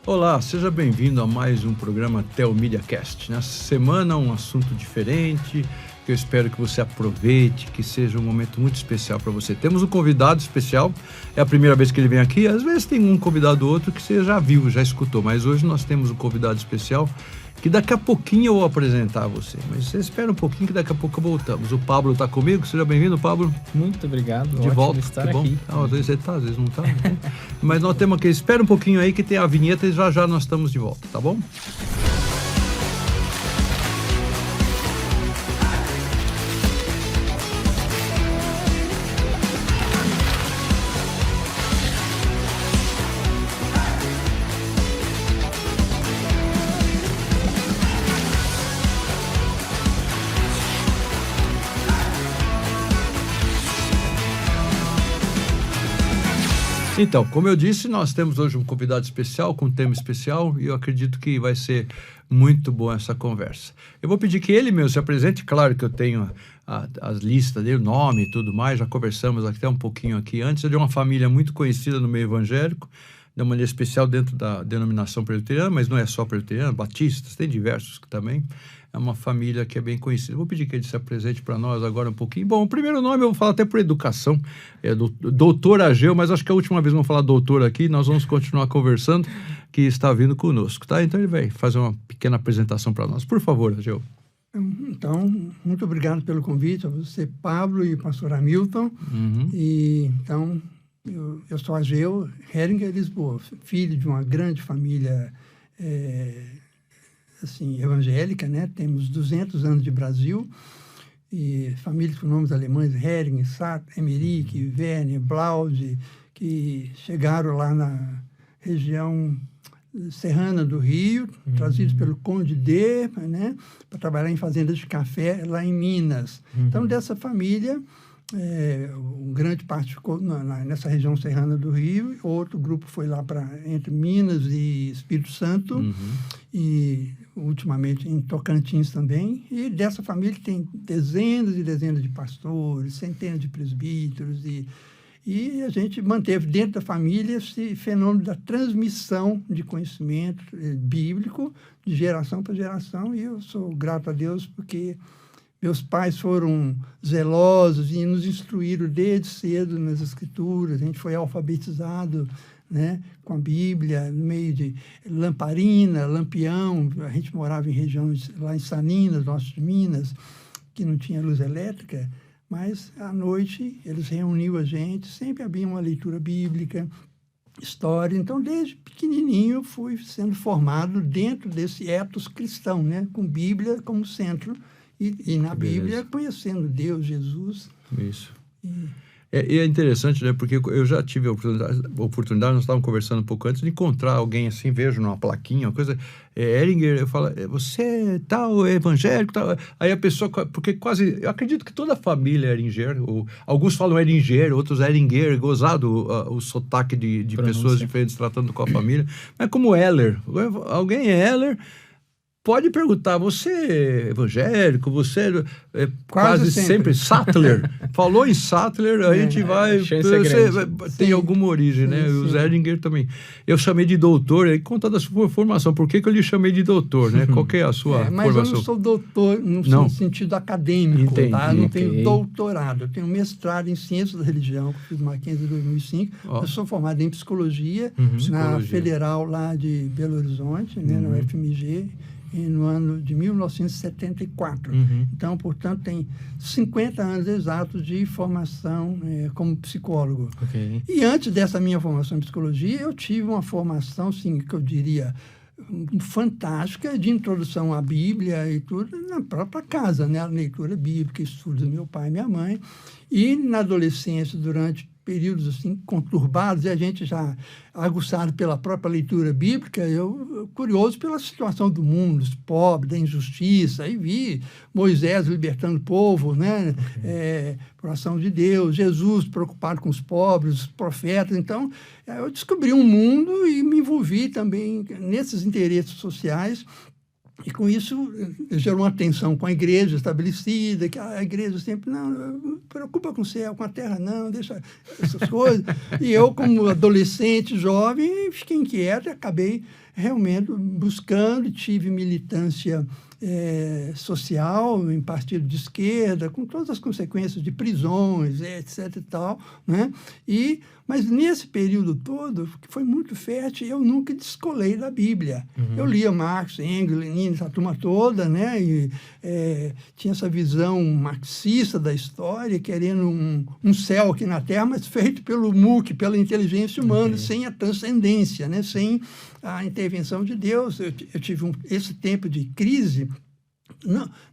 Olá, seja bem-vindo a mais um programa TelMediaCast. Nessa semana, um assunto diferente, que eu espero que você aproveite, que seja um momento muito especial para você. Temos um convidado especial, é a primeira vez que ele vem aqui, às vezes tem um convidado ou outro que você já viu, já escutou, mas hoje nós temos um convidado especial que daqui a pouquinho eu vou apresentar a você, mas você espera um pouquinho que daqui a pouco voltamos. O Pablo está comigo, seja bem-vindo, Pablo. Muito obrigado, de ótimo volta, estar que bom. aqui. Às vezes você está, às vezes não está. Mas nós temos aqui, espera um pouquinho aí que tem a vinheta e já nós estamos de volta, tá bom? Então, como eu disse, nós temos hoje um convidado especial, com um tema especial, e eu acredito que vai ser muito boa essa conversa. Eu vou pedir que ele mesmo se apresente, claro que eu tenho as listas dele, o nome e tudo mais, já conversamos até um pouquinho aqui antes. Ele é de uma família muito conhecida no meio evangélico, de uma maneira especial dentro da denominação presbiteriana, mas não é só presbiteriana, batistas, tem diversos também. É uma família que é bem conhecida. Vou pedir que ele se apresente para nós agora um pouquinho. Bom, o primeiro nome eu vou falar até por educação, é do doutor Ageu, mas acho que a última vez vamos falar doutor aqui, nós vamos continuar conversando, que está vindo conosco, tá? Então ele vai fazer uma pequena apresentação para nós. Por favor, Ageu. Então, muito obrigado pelo convite a você, Pablo e pastor Hamilton. E, então, eu sou Ageu Heringer, Lisboa, filho de uma grande família assim, evangélica, né? Temos 200 anos de Brasil, e famílias com nomes alemães, Hering, Satt, Emmerich, Werner, Blaude, que chegaram lá na região serrana do Rio, trazidos pelo Conde D, né? Para trabalhar em fazendas de café lá em Minas. Então, dessa família, grande parte ficou nessa região serrana do Rio, outro grupo foi lá entre Minas e Espírito Santo, e ultimamente em Tocantins também, e dessa família tem dezenas e dezenas de pastores, centenas de presbíteros, e a gente manteve dentro da família esse fenômeno da transmissão de conhecimento bíblico de geração para geração, e eu sou grato a Deus porque meus pais foram zelosos e nos instruíram desde cedo nas Escrituras. A gente foi alfabetizado, né, com a Bíblia, no meio de lamparina, lampião. A gente morava em regiões lá em Salinas, norte de Minas, que não tinha luz elétrica, mas à noite eles reuniam a gente, sempre havia uma leitura bíblica, história. Então, desde pequenininho, eu fui sendo formado dentro desse ethos cristão, né, com Bíblia como centro. E na Bíblia, conhecendo Deus, Jesus. Isso. E é interessante, né? Porque eu já tive a oportunidade, nós estávamos conversando um pouco antes, de encontrar alguém assim, vejo numa plaquinha, uma coisa, Heringer, eu falo, você é tal, evangélico, tal. Aí a pessoa, porque quase, eu acredito que toda a família é Heringer, alguns falam Heringer, outros Heringer, gozado o sotaque de pessoas diferentes tratando com a família, mas como Heller, alguém é Heller, pode perguntar, você é evangélico, você é quase sempre Sattler. Falou em Sattler, a gente vai... tem alguma origem, né? Sim. O Heringer também. Eu chamei de doutor, aí conta da sua formação. Por que eu lhe chamei de doutor, né? Qual que é a sua mas formação? Mas eu não sou doutor no sentido acadêmico, tá? Eu não tenho doutorado. Eu tenho mestrado em Ciências da Religião, que fiz Mackenzie em 2005. Eu sou formado em Psicologia, na Federal lá de Belo Horizonte, né? Na UFMG, no ano de 1974. Então, portanto, tem 50 anos exatos de formação como psicólogo. E antes dessa minha formação em psicologia, eu tive uma formação, assim, que eu diria, fantástica, de introdução à Bíblia e tudo, na própria casa, né? A leitura bíblica, estudos do meu pai e minha mãe. E na adolescência, durante períodos assim conturbados, e a gente já aguçado pela própria leitura bíblica, eu curioso pela situação do mundo, dos pobres, da injustiça, aí vi Moisés libertando o povo, né? Por ação de Deus, Jesus preocupado com os pobres, os profetas. Então, eu descobri um mundo e me envolvi também nesses interesses sociais E com isso gerou uma tensão com a igreja estabelecida, que a igreja sempre, não preocupa com o céu, com a terra, não, deixa essas coisas. E eu, como adolescente, jovem, fiquei inquieto e acabei realmente buscando, tive militância social em partido de esquerda, com todas as consequências de prisões, etc. e tal, né? Mas nesse período todo, que foi muito fértil, eu nunca descolei da Bíblia. Eu lia Marx, Engels, Lenin, essa turma toda, né? E tinha essa visão marxista da história, querendo um céu aqui na Terra, mas feito pelo MUC, pela inteligência humana, sem a transcendência, né? Sem a intervenção de Deus. Eu tive esse tempo de crise,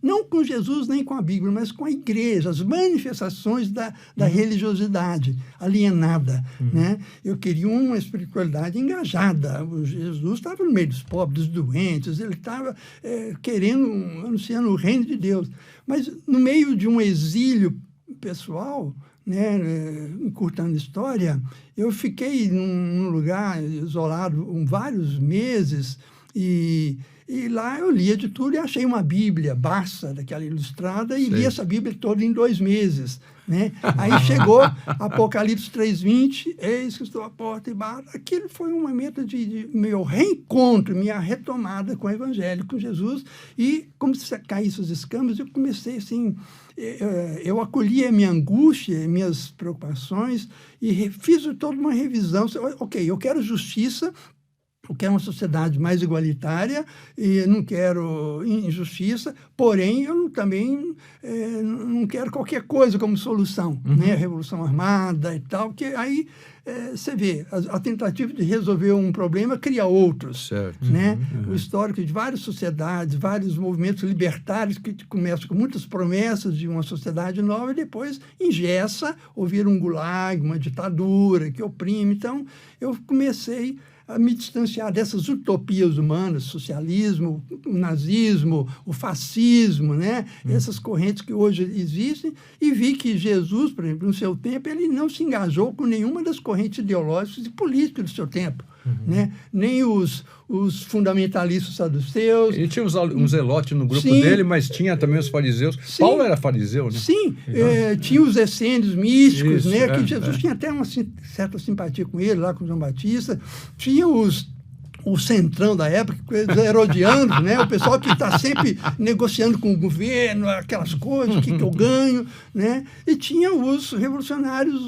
não com Jesus nem com a Bíblia, mas com a igreja, as manifestações da religiosidade alienada, né? Eu queria uma espiritualidade engajada. O Jesus estava no meio dos pobres, dos doentes, ele estava anunciando o reino de Deus. Mas no meio de um exílio pessoal, né, encurtando a história, eu fiquei num lugar isolado vários meses e lá eu lia de tudo e achei uma Bíblia, Barça, daquela ilustrada, e li essa Bíblia toda em 2 meses. Né? Aí chegou Apocalipse 3:20, eis que estou à porta e bato. Aquilo foi um momento de meu reencontro, minha retomada com o Evangelho, com Jesus, e como se caísse as escamas, eu comecei assim, eu acolhi a minha angústia, minhas preocupações, e fiz toda uma revisão. Ok, eu quero justiça, eu quero uma sociedade mais igualitária e não quero injustiça, porém eu também não quero qualquer coisa como solução, né? Revolução armada e tal, porque aí você vê, a tentativa de resolver um problema cria outros. Certo. Né? O histórico de várias sociedades, vários movimentos libertários que começam com muitas promessas de uma sociedade nova e depois engessa ou vira um gulag, uma ditadura que oprime. Então, eu comecei a me distanciar dessas utopias humanas, socialismo, o nazismo, o fascismo, né? Essas correntes que hoje existem, e vi que Jesus, por exemplo, no seu tempo, ele não se engajou com nenhuma das correntes ideológicas e políticas do seu tempo. Né? Nem os fundamentalistas saduceus. Ele tinha um zelote no grupo dele, mas tinha também os fariseus. Sim. Paulo era fariseu, né? Sim, tinha os essênios místicos, Isso, né? Que Jesus tinha até uma certa simpatia com ele, lá com João Batista. Tinha o centrão da época, os herodianos, né? O pessoal que está sempre negociando com o governo, aquelas coisas, o que eu ganho, né? E tinha os revolucionários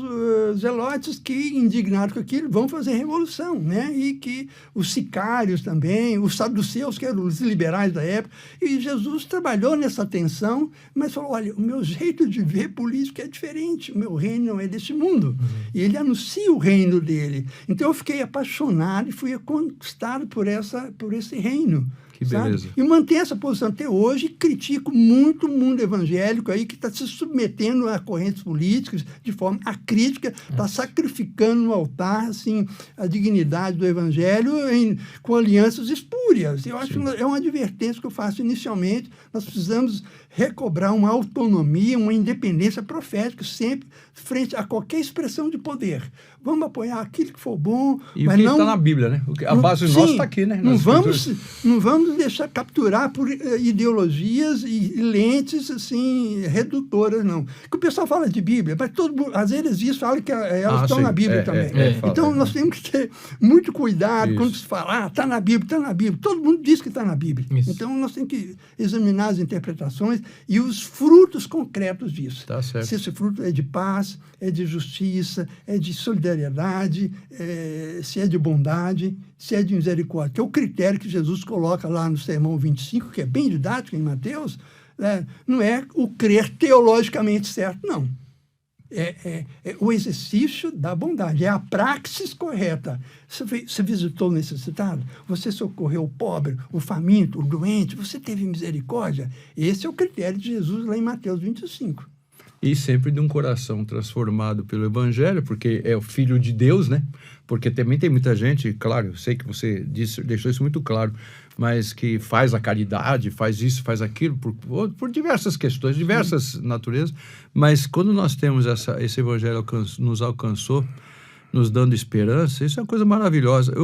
zelotes que, indignados com aquilo, vão fazer revolução, né? E que os sicários também, os saduceus, que eram os liberais da época. E Jesus trabalhou nessa tensão, mas falou, olha, o meu jeito de ver política é diferente, o meu reino não é desse mundo. E ele anuncia o reino dele. Então eu fiquei apaixonado e fui conquistado por esse reino. Que beleza. E mantenho essa posição até hoje, critico muito o mundo evangélico aí que está se submetendo a correntes políticas de forma acrítica, está sacrificando no altar assim, a dignidade do evangelho com alianças espúrias. Eu acho que é uma advertência que eu faço inicialmente. Nós precisamos recobrar uma autonomia, uma independência profética, sempre frente a qualquer expressão de poder. Vamos apoiar aquilo que for bom, e mas o que não... está na Bíblia, né? A base nossa está aqui, né? Não vamos deixar capturar por ideologias e lentes assim, redutoras, não. Que o pessoal fala de Bíblia, mas as heresias falam que elas estão na Bíblia também. Então, nós temos que ter muito cuidado quando se fala, está na Bíblia, está na Bíblia. Todo mundo diz que está na Bíblia. Isso. Então, nós temos que examinar as interpretações e os frutos concretos disso. Tá certo. Se esse fruto é de paz, é de justiça, é de solidariedade, se é de bondade, se é de misericórdia. Que é o critério que Jesus coloca lá no Sermão 25, que é bem didático em Mateus, não é o crer teologicamente certo, não. É o exercício da bondade, é a praxis correta. Você visitou o necessitado? Você socorreu o pobre, o faminto, o doente? Você teve misericórdia? Esse é o critério de Jesus lá em Mateus 25. E sempre de um coração transformado pelo Evangelho, porque é o Filho de Deus, né? Porque também tem muita gente, claro, eu sei que você deixou isso muito claro, mas que faz a caridade, faz isso, faz aquilo, por diversas questões, diversas naturezas, mas quando nós temos esse Evangelho nos alcançou, nos dando esperança, isso é uma coisa maravilhosa.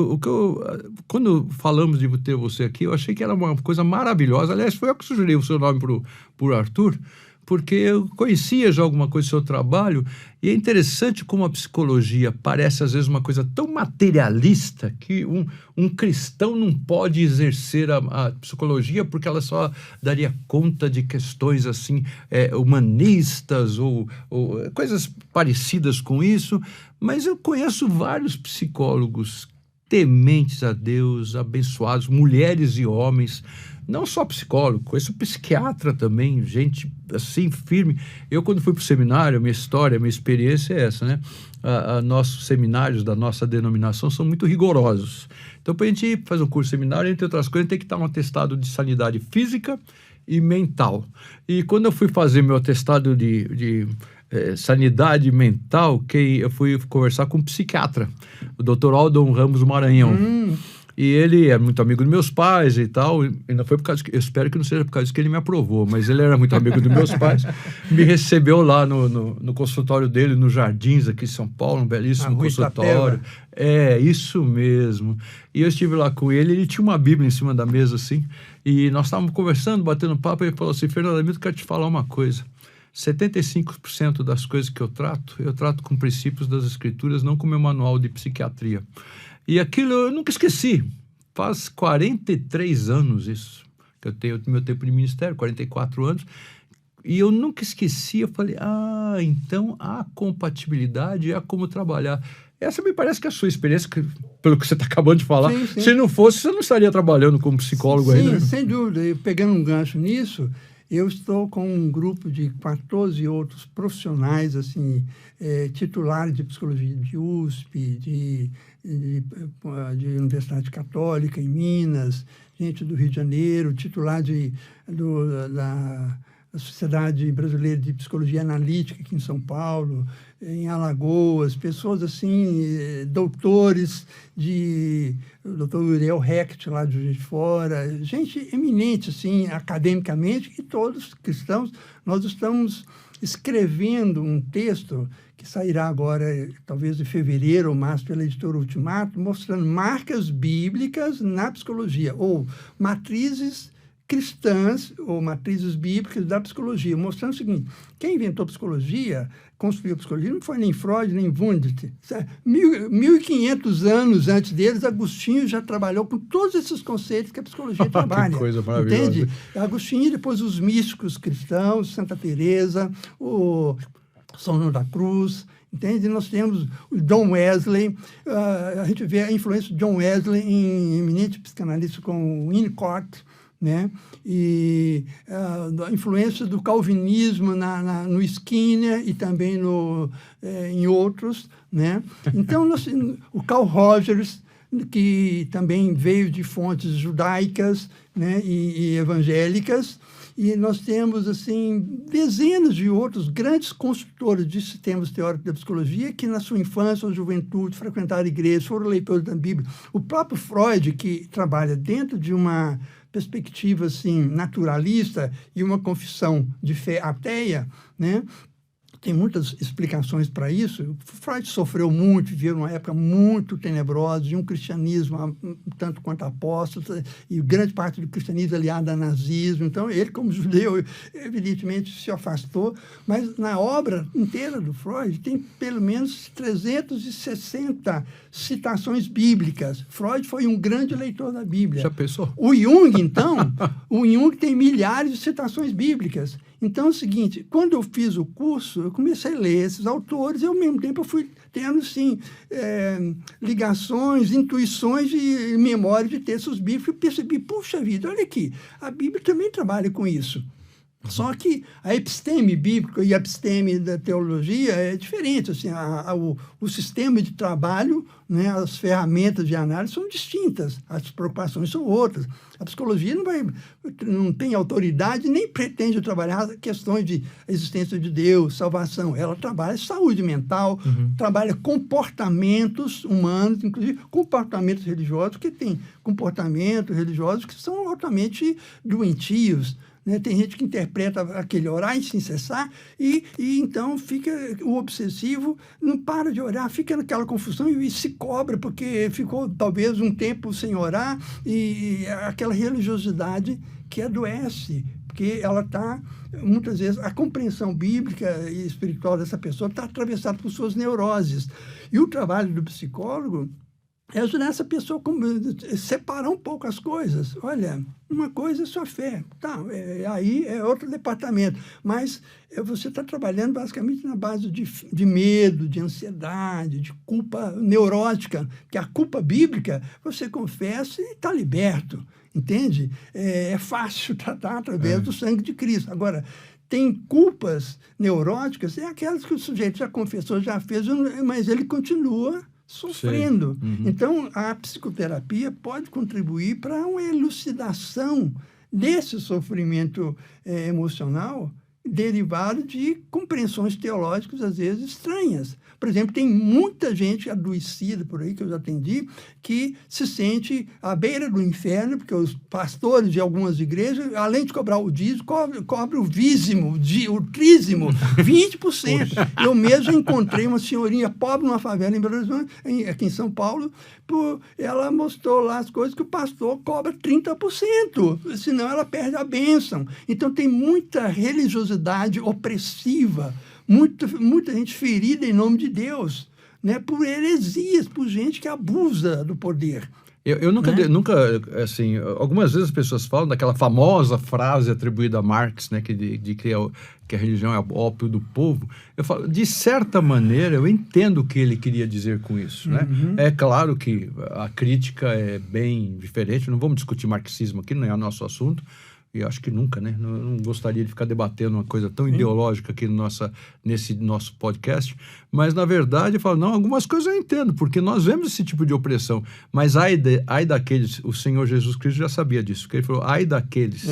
Quando falamos de ter você aqui, eu achei que era uma coisa maravilhosa. Aliás, foi eu que sugeri o seu nome pro Arthur, porque eu conhecia já alguma coisa do seu trabalho, e é interessante como a psicologia parece, às vezes, uma coisa tão materialista que um cristão não pode exercer a psicologia porque ela só daria conta de questões assim, humanistas ou coisas parecidas com isso. Mas eu conheço vários psicólogos tementes a Deus, abençoados, mulheres e homens, não só psicólogo, conheço psiquiatra também, gente assim, firme. Eu, quando fui para o seminário, minha história, minha experiência é essa, né? Nossos seminários da nossa denominação são muito rigorosos. Então, para a gente fazer um curso seminário, entre outras coisas, tem que estar um atestado de sanidade física e mental. E quando eu fui fazer meu atestado de sanidade mental, eu fui conversar com um psiquiatra, o Dr. Aldon Ramos Maranhão. E ele é muito amigo dos meus pais e tal, e não foi por causa eu espero que não seja por causa disso que ele me aprovou, mas ele era muito amigo dos meus pais, me recebeu lá no consultório dele, nos Jardins, aqui em São Paulo, um belíssimo consultório. Isso mesmo. E eu estive lá com ele tinha uma Bíblia em cima da mesa, assim, e nós estávamos conversando, batendo papo, e ele falou assim: Fernando Hamilton, quero te falar uma coisa. 75% das coisas que eu trato com princípios das Escrituras, não com meu manual de psiquiatria. E aquilo eu nunca esqueci. Faz 43 anos isso, que eu tenho meu tempo de ministério, 44 anos, e eu nunca esqueci. Eu falei, então há compatibilidade, há como trabalhar. Essa me parece que é a sua experiência, pelo que você está acabando de falar. Sim, sim. Se não fosse, você não estaria trabalhando como psicólogo ainda. Sim, sem dúvida. E pegando um gancho nisso, eu estou com um grupo de 14 outros profissionais, assim, titulares de psicologia de USP, de Universidade Católica em Minas, gente do Rio de Janeiro, titular da Sociedade Brasileira de Psicologia Analítica aqui em São Paulo, em Alagoas, pessoas assim, doutores o doutor Uriel Hecht lá de Juiz de Fora, gente eminente assim, academicamente, e todos cristãos. Nós estamos escrevendo um texto que sairá agora, talvez em fevereiro ou março, pela editora Ultimato, mostrando marcas bíblicas na psicologia, ou matrizes cristãs ou matrizes bíblicas da psicologia, mostrando o seguinte: quem inventou psicologia, construiu psicologia, não foi nem Freud, nem Wundt. 1.500 anos antes deles, Agostinho já trabalhou com todos esses conceitos que a psicologia trabalha. Que coisa maravilhosa. Entende? Agostinho, depois os místicos cristãos, Santa Teresa, o São João da Cruz, entende? Nós temos o John Wesley, a gente vê a influência de John Wesley em eminente psicanalista com o Winnicott, né? E a influência do calvinismo no Skinner e também em outros, né? Então, o Carl Rogers, que também veio de fontes judaicas, né? e evangélicas, e nós temos assim dezenas de outros grandes construtores de sistemas teóricos da psicologia que, na sua infância ou juventude, frequentaram igrejas, foram leitores da Bíblia. O próprio Freud, que trabalha dentro de uma perspectiva assim, naturalista e uma confissão de fé ateia, né? Tem muitas explicações para isso. Freud sofreu muito, viveu numa época muito tenebrosa, de um cristianismo tanto quanto apóstolo, e grande parte do cristianismo aliado ao nazismo. Então, ele, como judeu, evidentemente se afastou, mas na obra inteira do Freud tem pelo menos 360 citações bíblicas. Freud foi um grande leitor da Bíblia. Já pensou? O Jung, então, o Jung tem milhares de citações bíblicas. Então, é o seguinte, quando eu fiz o curso, eu comecei a ler esses autores e, ao mesmo tempo, eu fui tendo, assim, ligações, intuições e memória de textos bíblicos, e percebi, puxa vida, olha aqui, a Bíblia também trabalha com isso. Só que a episteme bíblica e a episteme da teologia é diferente. Assim, o sistema de trabalho, né, as ferramentas de análise são distintas, as preocupações são outras. A psicologia não tem autoridade nem pretende trabalhar questões de existência de Deus, salvação. Ela trabalha saúde mental, trabalha comportamentos humanos, inclusive comportamentos religiosos, que tem comportamentos religiosos que são altamente doentios, né? Tem gente que interpreta aquele orar e sem cessar, e então fica o obsessivo, não para de orar, fica naquela confusão e se cobra, porque ficou talvez um tempo sem orar, e aquela religiosidade que adoece, porque ela está, muitas vezes, a compreensão bíblica e espiritual dessa pessoa está atravessada por suas neuroses. E o trabalho do psicólogo é ajudar essa pessoa a separar um pouco as coisas. Olha, uma coisa é sua fé, tá, aí é outro departamento, mas você está trabalhando basicamente na base de medo, de ansiedade, de culpa neurótica, que a culpa bíblica você confessa e está liberto, entende? É fácil tratar através do sangue de Cristo. Agora, tem culpas neuróticas, é aquelas que o sujeito já confessou, já fez, mas ele continua sofrendo. Então, a psicoterapia pode contribuir para uma elucidação desse sofrimento emocional derivado de compreensões teológicas, às vezes, estranhas. Por exemplo, tem muita gente adoecida por aí, que eu já atendi, que se sente à beira do inferno, porque os pastores de algumas igrejas, além de cobrar o dízimo, cobram o dízimo, o trízimo, 20%. Eu mesmo encontrei uma senhorinha pobre numa favela em Belo Horizonte, aqui em São Paulo, ela mostrou lá as coisas que o pastor cobra 30%, senão ela perde a bênção. Então, tem muita religiosidade opressiva, muita gente ferida em nome de Deus, né? Por heresias, por gente que abusa do poder. Eu nunca, assim, algumas vezes as pessoas falam daquela famosa frase atribuída a Marx, né, que a religião é o ópio do povo. Eu falo, de certa maneira, eu entendo o que ele queria dizer com isso, né? É claro que a crítica é bem diferente, não vamos discutir marxismo aqui, não é o nosso assunto, e acho que nunca, né? Não gostaria de ficar debatendo uma coisa tão ideológica aqui nesse nosso podcast, mas, na verdade, eu falo, não, algumas coisas eu entendo, porque nós vemos esse tipo de opressão, mas ai daqueles, o Senhor Jesus Cristo já sabia disso, porque ele falou, ai daqueles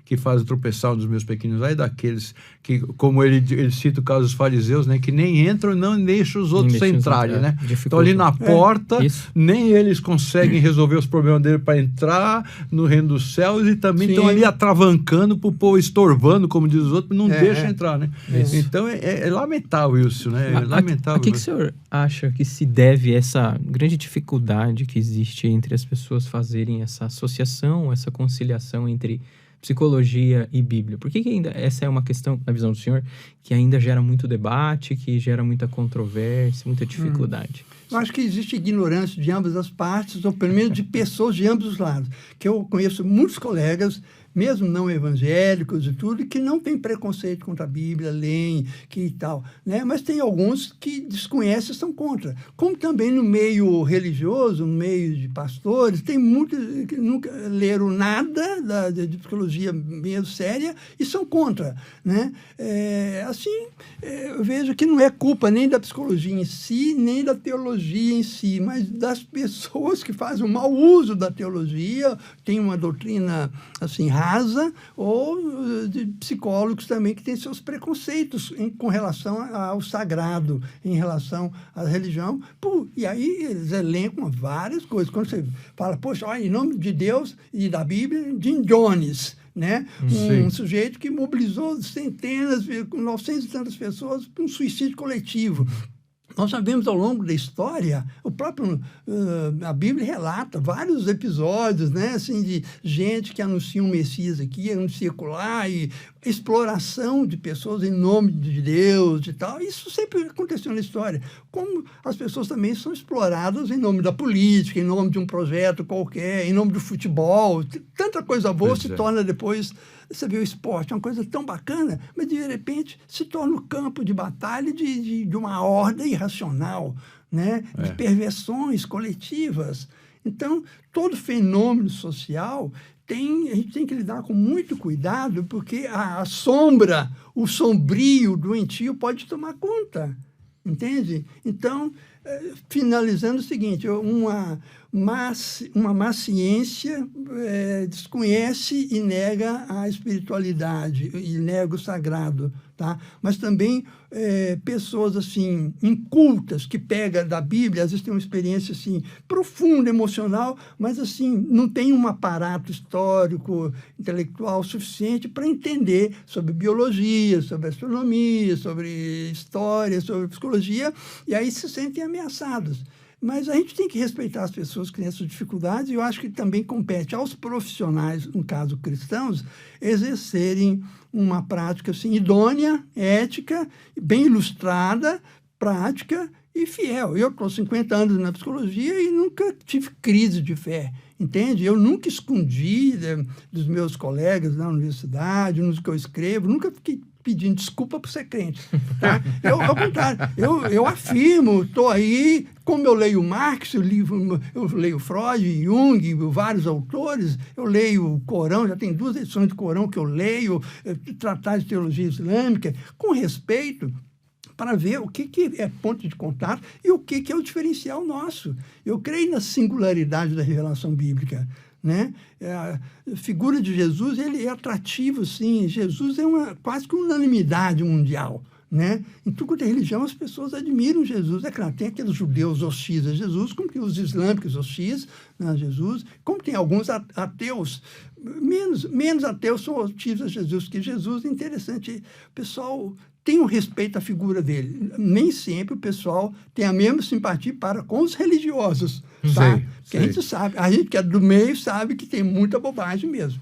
que fazem tropeçar um dos meus pequenos, ai daqueles que, como ele cita o caso dos fariseus, né, que nem entram, não deixam os outros entrarem, né? Estão ali na porta, nem eles conseguem resolver os problemas dele para entrar no reino dos céus e também estão ali atravancando para o povo, estorvando, como diz os outros, não deixa entrar, né? Então é lamentável isso, né? É lamentável. A que o senhor acha que se deve essa grande dificuldade que existe entre as pessoas fazerem essa associação, essa conciliação entre psicologia e Bíblia? Por que ainda essa é uma questão, na visão do senhor, que ainda gera muito debate, que gera muita controvérsia, muita dificuldade? Eu acho que existe ignorância de ambas as partes, ou pelo menos de pessoas de ambos os lados. Que eu conheço muitos colegas, mesmo não evangélicos e tudo, que não têm preconceito contra a Bíblia, leem, que e tal, né? Mas tem alguns que desconhecem e são contra. Como também no meio religioso, no meio de pastores, tem muitos que nunca leram nada de psicologia meio séria e são contra, né? Eu vejo que não é culpa nem da psicologia em si, nem da teologia em si, mas das pessoas que fazem um mau uso da teologia, tem uma doutrina, assim, rasa, ou de psicólogos também que têm seus preconceitos com relação ao sagrado, em relação à religião. E aí eles elencam várias coisas. Quando você fala, poxa, olha, em nome de Deus e da Bíblia, Jim Jones, né? Um sujeito que mobilizou centenas, 900 e tantas pessoas para um suicídio coletivo. Nós sabemos ao longo da história, a Bíblia relata vários episódios, né, assim, de gente que anuncia um Messias aqui, anuncia lá, e exploração de pessoas em nome de Deus e tal. Isso sempre aconteceu na história. Como as pessoas também são exploradas em nome da política, em nome de um projeto qualquer, em nome do futebol. Tanta coisa boa se torna depois... Você vê o esporte, é uma coisa tão bacana, mas de repente se torna o campo de batalha de uma horda irracional, né? De perversões coletivas. Então, todo fenômeno social a gente tem que lidar com muito cuidado, porque a sombra, o sombrio, o doentio pode tomar conta, entende? Então, finalizando o seguinte, uma má ciência desconhece e nega a espiritualidade, e nega o sagrado tá? Mas também pessoas assim incultas que pegam da Bíblia, às vezes tem uma experiência assim profunda, emocional, mas assim não tem um aparato histórico, intelectual suficiente para entender sobre biologia, sobre astronomia, sobre história, sobre psicologia, e aí se sentem ameaçados. Mas a gente tem que respeitar as pessoas que têm essas dificuldades, e eu acho que também compete aos profissionais, no caso cristãos, exercerem uma prática assim, idônea, ética, bem ilustrada, prática e fiel. Eu estou 50 anos na psicologia e nunca tive crise de fé, entende? Eu nunca escondi dos meus colegas na universidade, nos que eu escrevo, nunca fiquei pedindo desculpa por ser crente. Tá? Ao contrário, eu afirmo, estou aí, como eu leio Marx, eu leio Freud, Jung, vários autores, eu leio o Corão, já tem 2 edições do Corão que eu leio, tratados de teologia islâmica, com respeito, para ver o que é ponto de contato e o que é o diferencial nosso. Eu creio na singularidade da revelação bíblica, né? A figura de Jesus, ele é atrativo, sim. Jesus é quase que unanimidade mundial, né? Em tudo quanto é religião, as pessoas admiram Jesus. É claro, tem aqueles judeus hostis a Jesus, como tem os islâmicos hostis a Jesus, como tem alguns ateus, menos ateus são hostis a Jesus, que Jesus é interessante. O pessoal tem um respeito à figura dele. Nem sempre o pessoal tem a mesma simpatia para com os religiosos, tá? Porque a gente sabe, a gente que é do meio sabe que tem muita bobagem mesmo.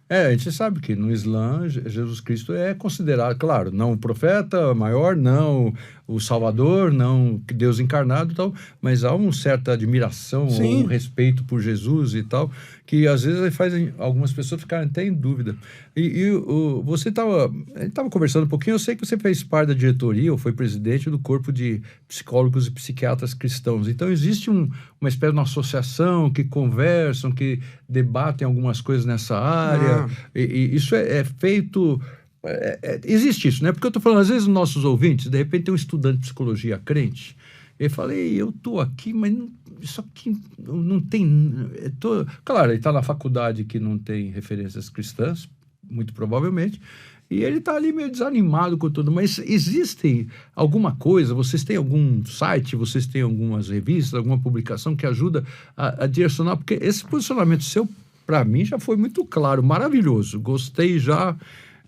A gente sabe que no Islã, Jesus Cristo é considerado, claro, não o profeta maior, não o Salvador, não Deus encarnado e tal, mas há uma certa admiração, ou um respeito por Jesus e tal, que às vezes faz algumas pessoas ficarem até em dúvida. Você estava conversando um pouquinho, eu sei que você fez parte da diretoria, ou foi presidente do corpo de psicólogos e psiquiatras cristãos. Então existe uma espécie de uma associação que conversam, que debatem algumas coisas nessa área, e isso é feito... existe isso, né? Porque eu estou falando, às vezes, os nossos ouvintes, de repente tem um estudante de psicologia crente, ele fala, eu estou aqui, mas isso aqui não tem... Claro, ele está na faculdade que não tem referências cristãs, muito provavelmente, e ele está ali meio desanimado com tudo, mas existe alguma coisa, vocês têm algum site, vocês têm algumas revistas, alguma publicação que ajuda a direcionar, porque esse posicionamento seu, para mim, já foi muito claro, maravilhoso, gostei já...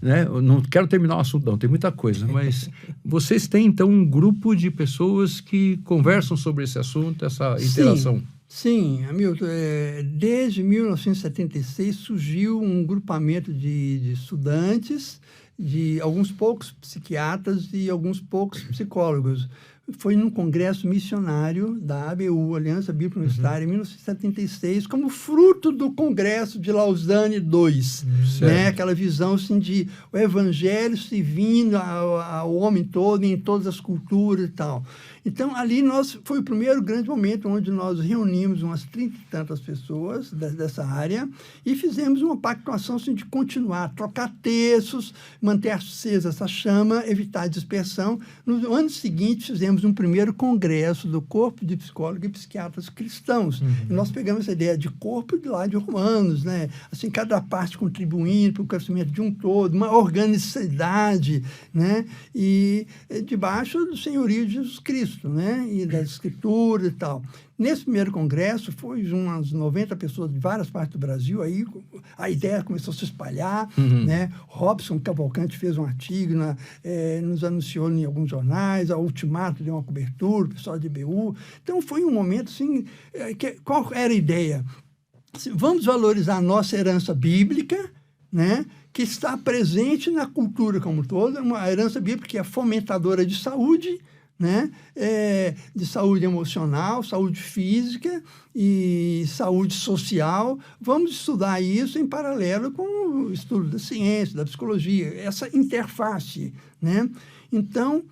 Né? Eu não quero terminar o assunto, não, tem muita coisa, mas vocês têm, então, um grupo de pessoas que conversam sobre esse assunto, essa interação? Sim, Hamilton, desde 1976 surgiu um grupamento de estudantes, de alguns poucos psiquiatras e alguns poucos psicólogos. Foi num congresso missionário da ABU, Aliança Bíblica Universitária, em 1976, como fruto do congresso de Lausanne II, né? Aquela visão assim, de o evangelho se vindo ao homem todo, em todas as culturas e tal. Então, ali foi o primeiro grande momento onde nós reunimos umas 30 e tantas pessoas dessa área e fizemos uma pactuação assim, de continuar, trocar textos, manter acesa essa chama, evitar a dispersão. No ano seguinte, fizemos um primeiro congresso do Corpo de Psicólogos e Psiquiatras Cristãos. E nós pegamos essa ideia de corpo de lá de Romanos, né? Assim, cada parte contribuindo para o crescimento de um todo, uma organicidade, né? E debaixo do senhorio de Jesus Cristo, né? E das escrituras e tal. Nesse primeiro congresso, foi umas 90 pessoas de várias partes do Brasil, aí a ideia começou a se espalhar, né? Robson Cavalcante fez um artigo, nos anunciou em alguns jornais, a Ultimato deu uma cobertura, o pessoal de IBU. Então, foi um momento, assim, qual era a ideia? Vamos valorizar a nossa herança bíblica, né? Que está presente na cultura como um todo, uma herança bíblica que é fomentadora de saúde, né? De saúde emocional, saúde física e saúde social. Vamos estudar isso em paralelo com o estudo da ciência, da psicologia, essa interface, né? Então,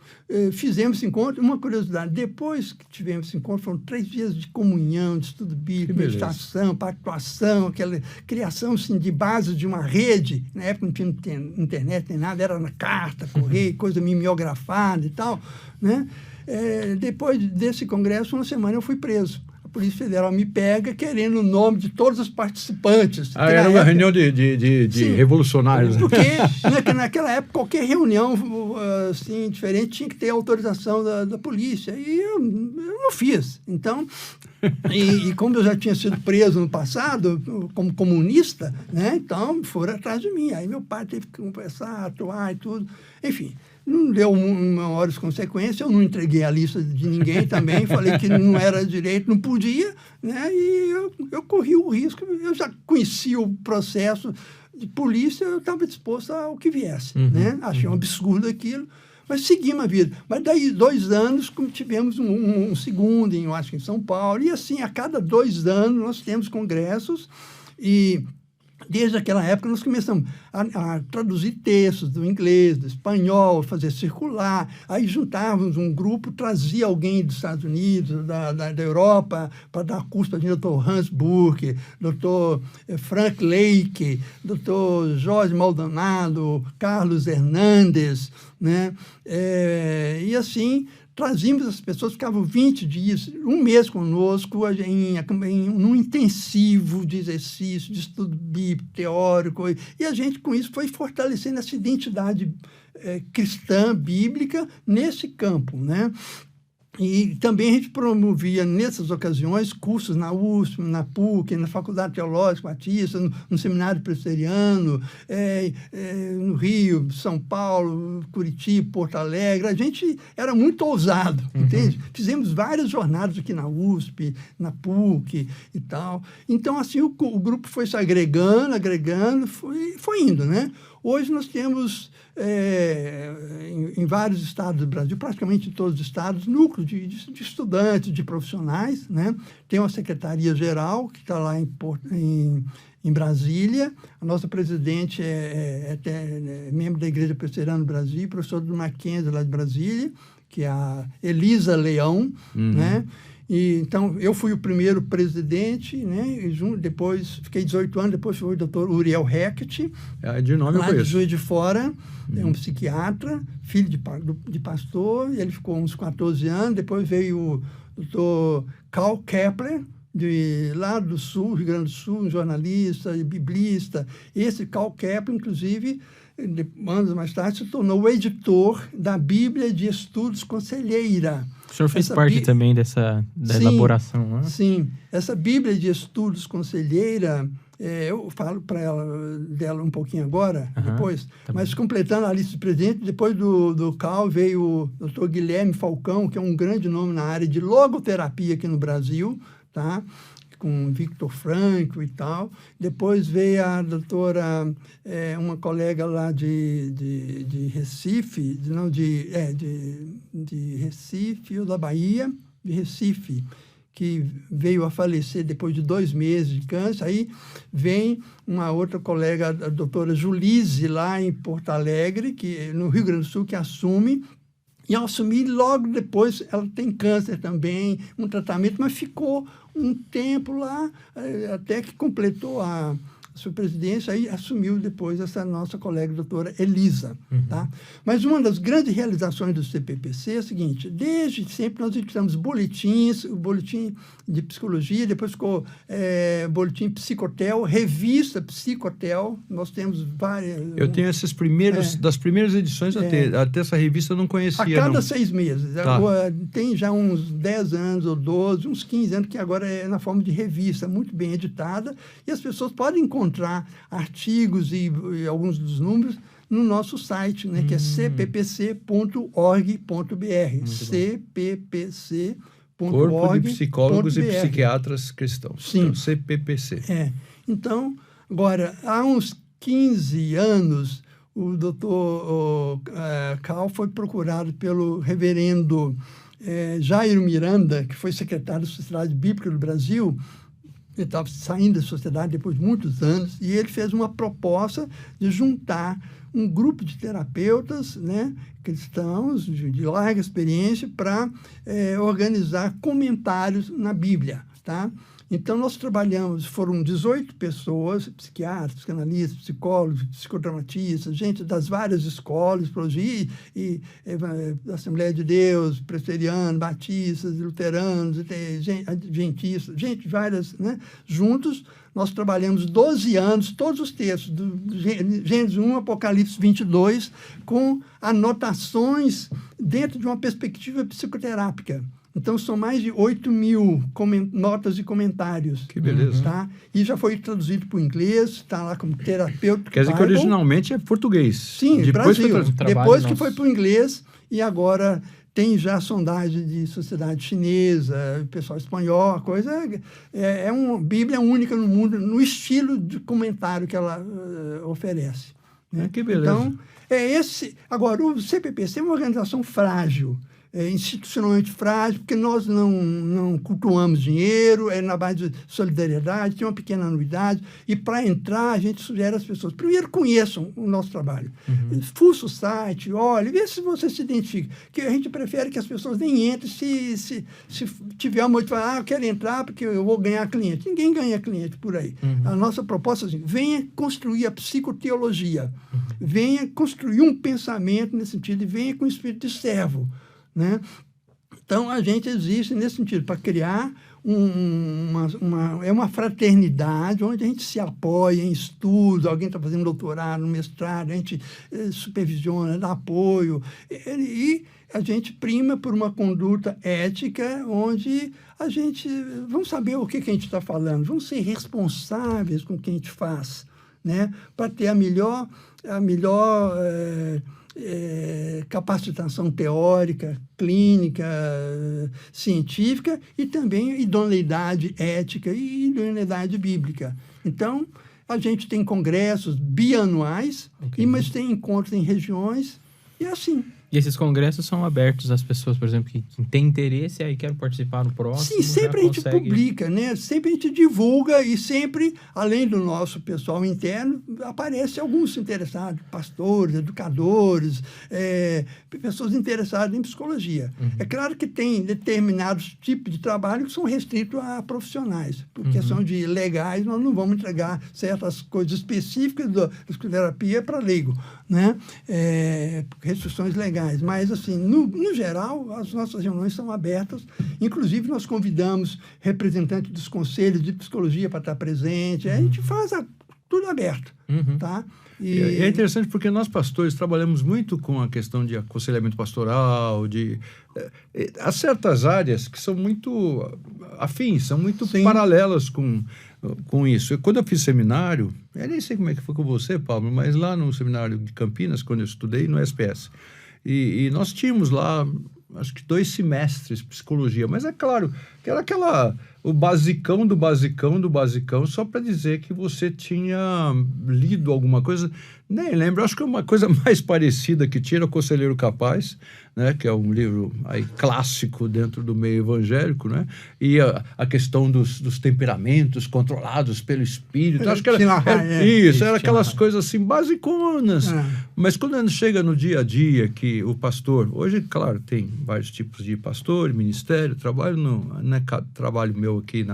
fizemos esse encontro. Uma curiosidade, depois que tivemos esse encontro, foram 3 dias de comunhão, de estudo bíblico, meditação, pactuação, aquela criação assim, de base de uma rede. Na época não tinha internet nem nada, era na carta, correio, coisa mimeografada e tal, né? Depois desse congresso, uma semana eu fui preso. Polícia Federal me pega querendo o nome de todos os participantes. Era uma reunião de revolucionários. Porque naquela época qualquer reunião assim, diferente tinha que ter autorização da polícia. E eu não fiz. Então, e como eu já tinha sido preso no passado, como comunista, né? Então foram atrás de mim. Aí meu pai teve que conversar, atuar e tudo. Enfim, não deu maiores consequências, eu não entreguei a lista de ninguém também, falei que não era direito, não podia, né? E eu corri o risco, eu já conhecia o processo de polícia, eu estava disposto ao que viesse, né? Achei um absurdo aquilo, mas seguimos a vida. Mas daí 2 anos tivemos um segundo, eu acho que em São Paulo, e assim, a cada 2 anos nós temos congressos e... Desde aquela época, nós começamos a traduzir textos do inglês, do espanhol, fazer circular. Aí juntávamos um grupo, trazia alguém dos Estados Unidos, da Europa, para dar curso para o Dr. Hans Burke, Dr. Frank Lake, Dr. Jorge Maldonado, Carlos Hernandes, né? E assim... Trazíamos as pessoas, ficavam 20 dias, 1 mês conosco, num intensivo de exercício, de estudo bíblico, teórico, e a gente, com isso, foi fortalecendo essa identidade cristã, bíblica, nesse campo, né? E também a gente promovia, nessas ocasiões, cursos na USP, na PUC, na Faculdade Teológica Batista, no Seminário Presbiteriano, no Rio, São Paulo, Curitiba, Porto Alegre. A gente era muito ousado, entende? Fizemos várias jornadas aqui na USP, na PUC e tal. Então, assim, o grupo foi se agregando, foi indo, né? Hoje nós temos, em vários estados do Brasil, praticamente em todos os estados, núcleos de estudantes, de profissionais, né? Tem uma secretaria-geral que está lá em Brasília. A nossa presidente é membro da Igreja Presbiteriana do Brasil, professor do Mackenzie, lá de Brasília, que é a Elisa Leão, né? E, então, eu fui o primeiro presidente, né? E depois, fiquei 18 anos, depois foi o doutor Uriel Hecht, de nome lá eu conheço. de Juiz de Fora, é um psiquiatra, filho de pastor, e ele ficou uns 14 anos. Depois veio o doutor Karl Kepler, lá do Sul, Rio Grande do Sul, um jornalista e biblista. Esse Karl Kepler, inclusive, anos mais tarde, se tornou o editor da Bíblia de Estudos Conselheira. O senhor fez parte também da elaboração, não é? Sim. Essa Bíblia de Estudos Conselheira, eu falo dela um pouquinho agora, depois, mas completando a lista de presidentes, depois do Karl veio o Dr. Guilherme Falcão, que é um grande nome na área de logoterapia aqui no Brasil, tá? Com Victor Frankl e tal. Depois veio a doutora, uma colega lá de Recife, de Recife ou da Bahia, de Recife, que veio a falecer depois de 2 meses de câncer. Aí vem uma outra colega, a doutora Julise, lá em Porto Alegre, no Rio Grande do Sul, que assume. E ao assumir, logo depois, ela tem câncer também, um tratamento, mas ficou um tempo lá, até que completou a sua presidência, aí assumiu depois essa nossa colega, doutora Elisa. Tá? Mas uma das grandes realizações do CPPC é a seguinte: desde sempre nós editamos boletins, o boletim de psicologia, depois ficou boletim Psicotel, revista Psicotel, nós temos várias... Eu tenho esses das primeiras edições, até essa revista eu não conhecia. A cada 6 meses. Tá. Tem já uns 10 anos ou 12, uns 15 anos, que agora é na forma de revista, muito bem editada, e as pessoas podem encontrar artigos e alguns dos números no nosso site, né, que é cppc.org.br. cppc.org.br. Corpo de Psicólogos e Psiquiatras Cristãos. Sim. Então, CPPC. Então, agora, há uns 15 anos, o doutor Karl foi procurado pelo reverendo Jairo Miranda, que foi secretário da Sociedade Bíblica do Brasil. Ele estava saindo da sociedade depois de muitos anos, e ele fez uma proposta de juntar um grupo de terapeutas, né, cristãos de larga experiência para organizar comentários na Bíblia, tá? Então, nós trabalhamos, foram 18 pessoas, psiquiatras, psicanalistas, psicólogos, psicodramatistas, gente das várias escolas, psicologia e Assembleia de Deus, presbiterianos, batistas, luteranos, adventistas, gente várias, né? Juntos, nós trabalhamos 12 anos, todos os textos, do Gênesis 1, Apocalipse 22, com anotações dentro de uma perspectiva psicoterápica. Então, são mais de 8.000 notas e comentários. Que beleza. Tá? E já foi traduzido para o inglês, está lá como terapeuta. Quer dizer que originalmente é português. Sim, depois Brasil. Foi depois que foi para o inglês, e agora tem já sondagem de sociedade chinesa, pessoal espanhol, a coisa é uma Bíblia única no mundo, no estilo de comentário que ela oferece. Né? Que beleza. Então, Agora, o CPPC é uma organização frágil, institucionalmente frágil, porque nós não cultuamos dinheiro, é na base de solidariedade, tem uma pequena anuidade, e para entrar a gente sugere às pessoas, primeiro conheçam o nosso trabalho, fuça o site, olhe, vê se você se identifica, que a gente prefere que as pessoas nem entrem se tiver uma motivação, eu quero entrar porque eu vou ganhar cliente. Ninguém ganha cliente por aí. A nossa proposta é assim, venha construir a psicoteologia, venha construir um pensamento nesse sentido e venha com o espírito de servo. Né? Então, a gente existe nesse sentido, para criar uma fraternidade onde a gente se apoia em estudos, alguém está fazendo doutorado, mestrado, a gente supervisiona, dá apoio, e a gente prima por uma conduta ética onde a gente... Vamos saber o que a gente está falando, vamos ser responsáveis com o que a gente faz, né? Para ter a melhor capacitação teórica, clínica, científica e também idoneidade ética e idoneidade bíblica. Então, a gente tem congressos bianuais, mas tem encontros em regiões e assim. E esses congressos são abertos às pessoas, por exemplo, que têm interesse e aí querem participar no próximo? Sim, sempre a gente publica, né? Sempre a gente divulga e sempre, além do nosso pessoal interno, aparece alguns interessados, pastores, educadores, pessoas interessadas em psicologia. É claro que tem determinados tipos de trabalho que são restritos a profissionais. Por questão de legais, nós não vamos entregar certas coisas específicas da psicoterapia para leigo, né? Restrições legais. Mas, assim, no geral, as nossas reuniões são abertas. Inclusive, nós convidamos representantes dos conselhos de psicologia para estar presente. A gente faz tudo aberto, tá? E é interessante porque nós, pastores, trabalhamos muito com a questão de aconselhamento pastoral, há certas áreas que são muito afins, são muito paralelas com isso. Quando eu fiz seminário, eu nem sei como é que foi com você, Pablo, mas lá no seminário de Campinas, quando eu estudei, no SPS, e nós tínhamos lá, acho que 2 semestres de psicologia, mas é claro que era o basicão do basicão do basicão, só para dizer que você tinha lido alguma coisa. Nem lembro, acho que uma coisa mais parecida que tinha era O Conselheiro Capaz, né, que é um livro aí clássico dentro do meio evangélico, né, e a questão dos temperamentos controlados pelo Espírito. Acho que era aquelas coisas assim, basiconas. Mas quando chega no dia a dia que o pastor... Hoje, claro, tem vários tipos de pastor, ministério, trabalho, não é trabalho meu aqui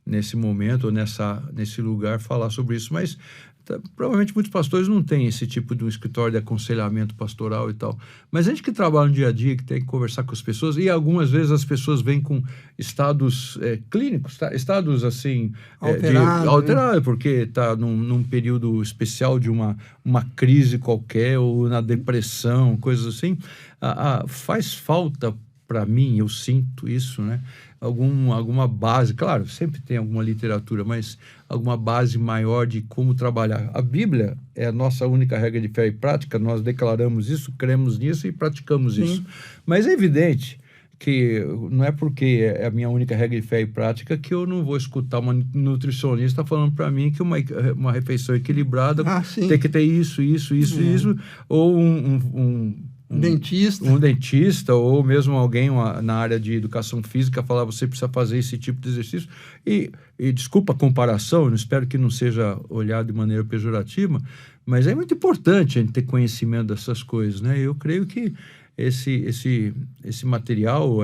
nesse momento, ou nesse lugar, falar sobre isso, mas provavelmente muitos pastores não têm esse tipo de um escritório de aconselhamento pastoral e tal. Mas a gente que trabalha no dia a dia, que tem que conversar com as pessoas, e algumas vezes as pessoas vêm com estados clínicos, estados assim... alterados, porque está num período especial de uma crise qualquer, ou na depressão, coisas assim. Faz falta para mim, eu sinto isso, né? Alguma base, claro, sempre tem alguma literatura, mas alguma base maior de como trabalhar. A Bíblia é a nossa única regra de fé e prática, nós declaramos isso, cremos nisso e praticamos isso. Mas é evidente que não é porque é a minha única regra de fé e prática que eu não vou escutar uma nutricionista falando para mim que uma refeição equilibrada tem que ter isso, ou um dentista, ou mesmo alguém na área de educação física falar, você precisa fazer esse tipo de exercício. E desculpa a comparação, eu espero que não seja olhado de maneira pejorativa, mas é muito importante a gente ter conhecimento dessas coisas, né? Eu creio que esse material,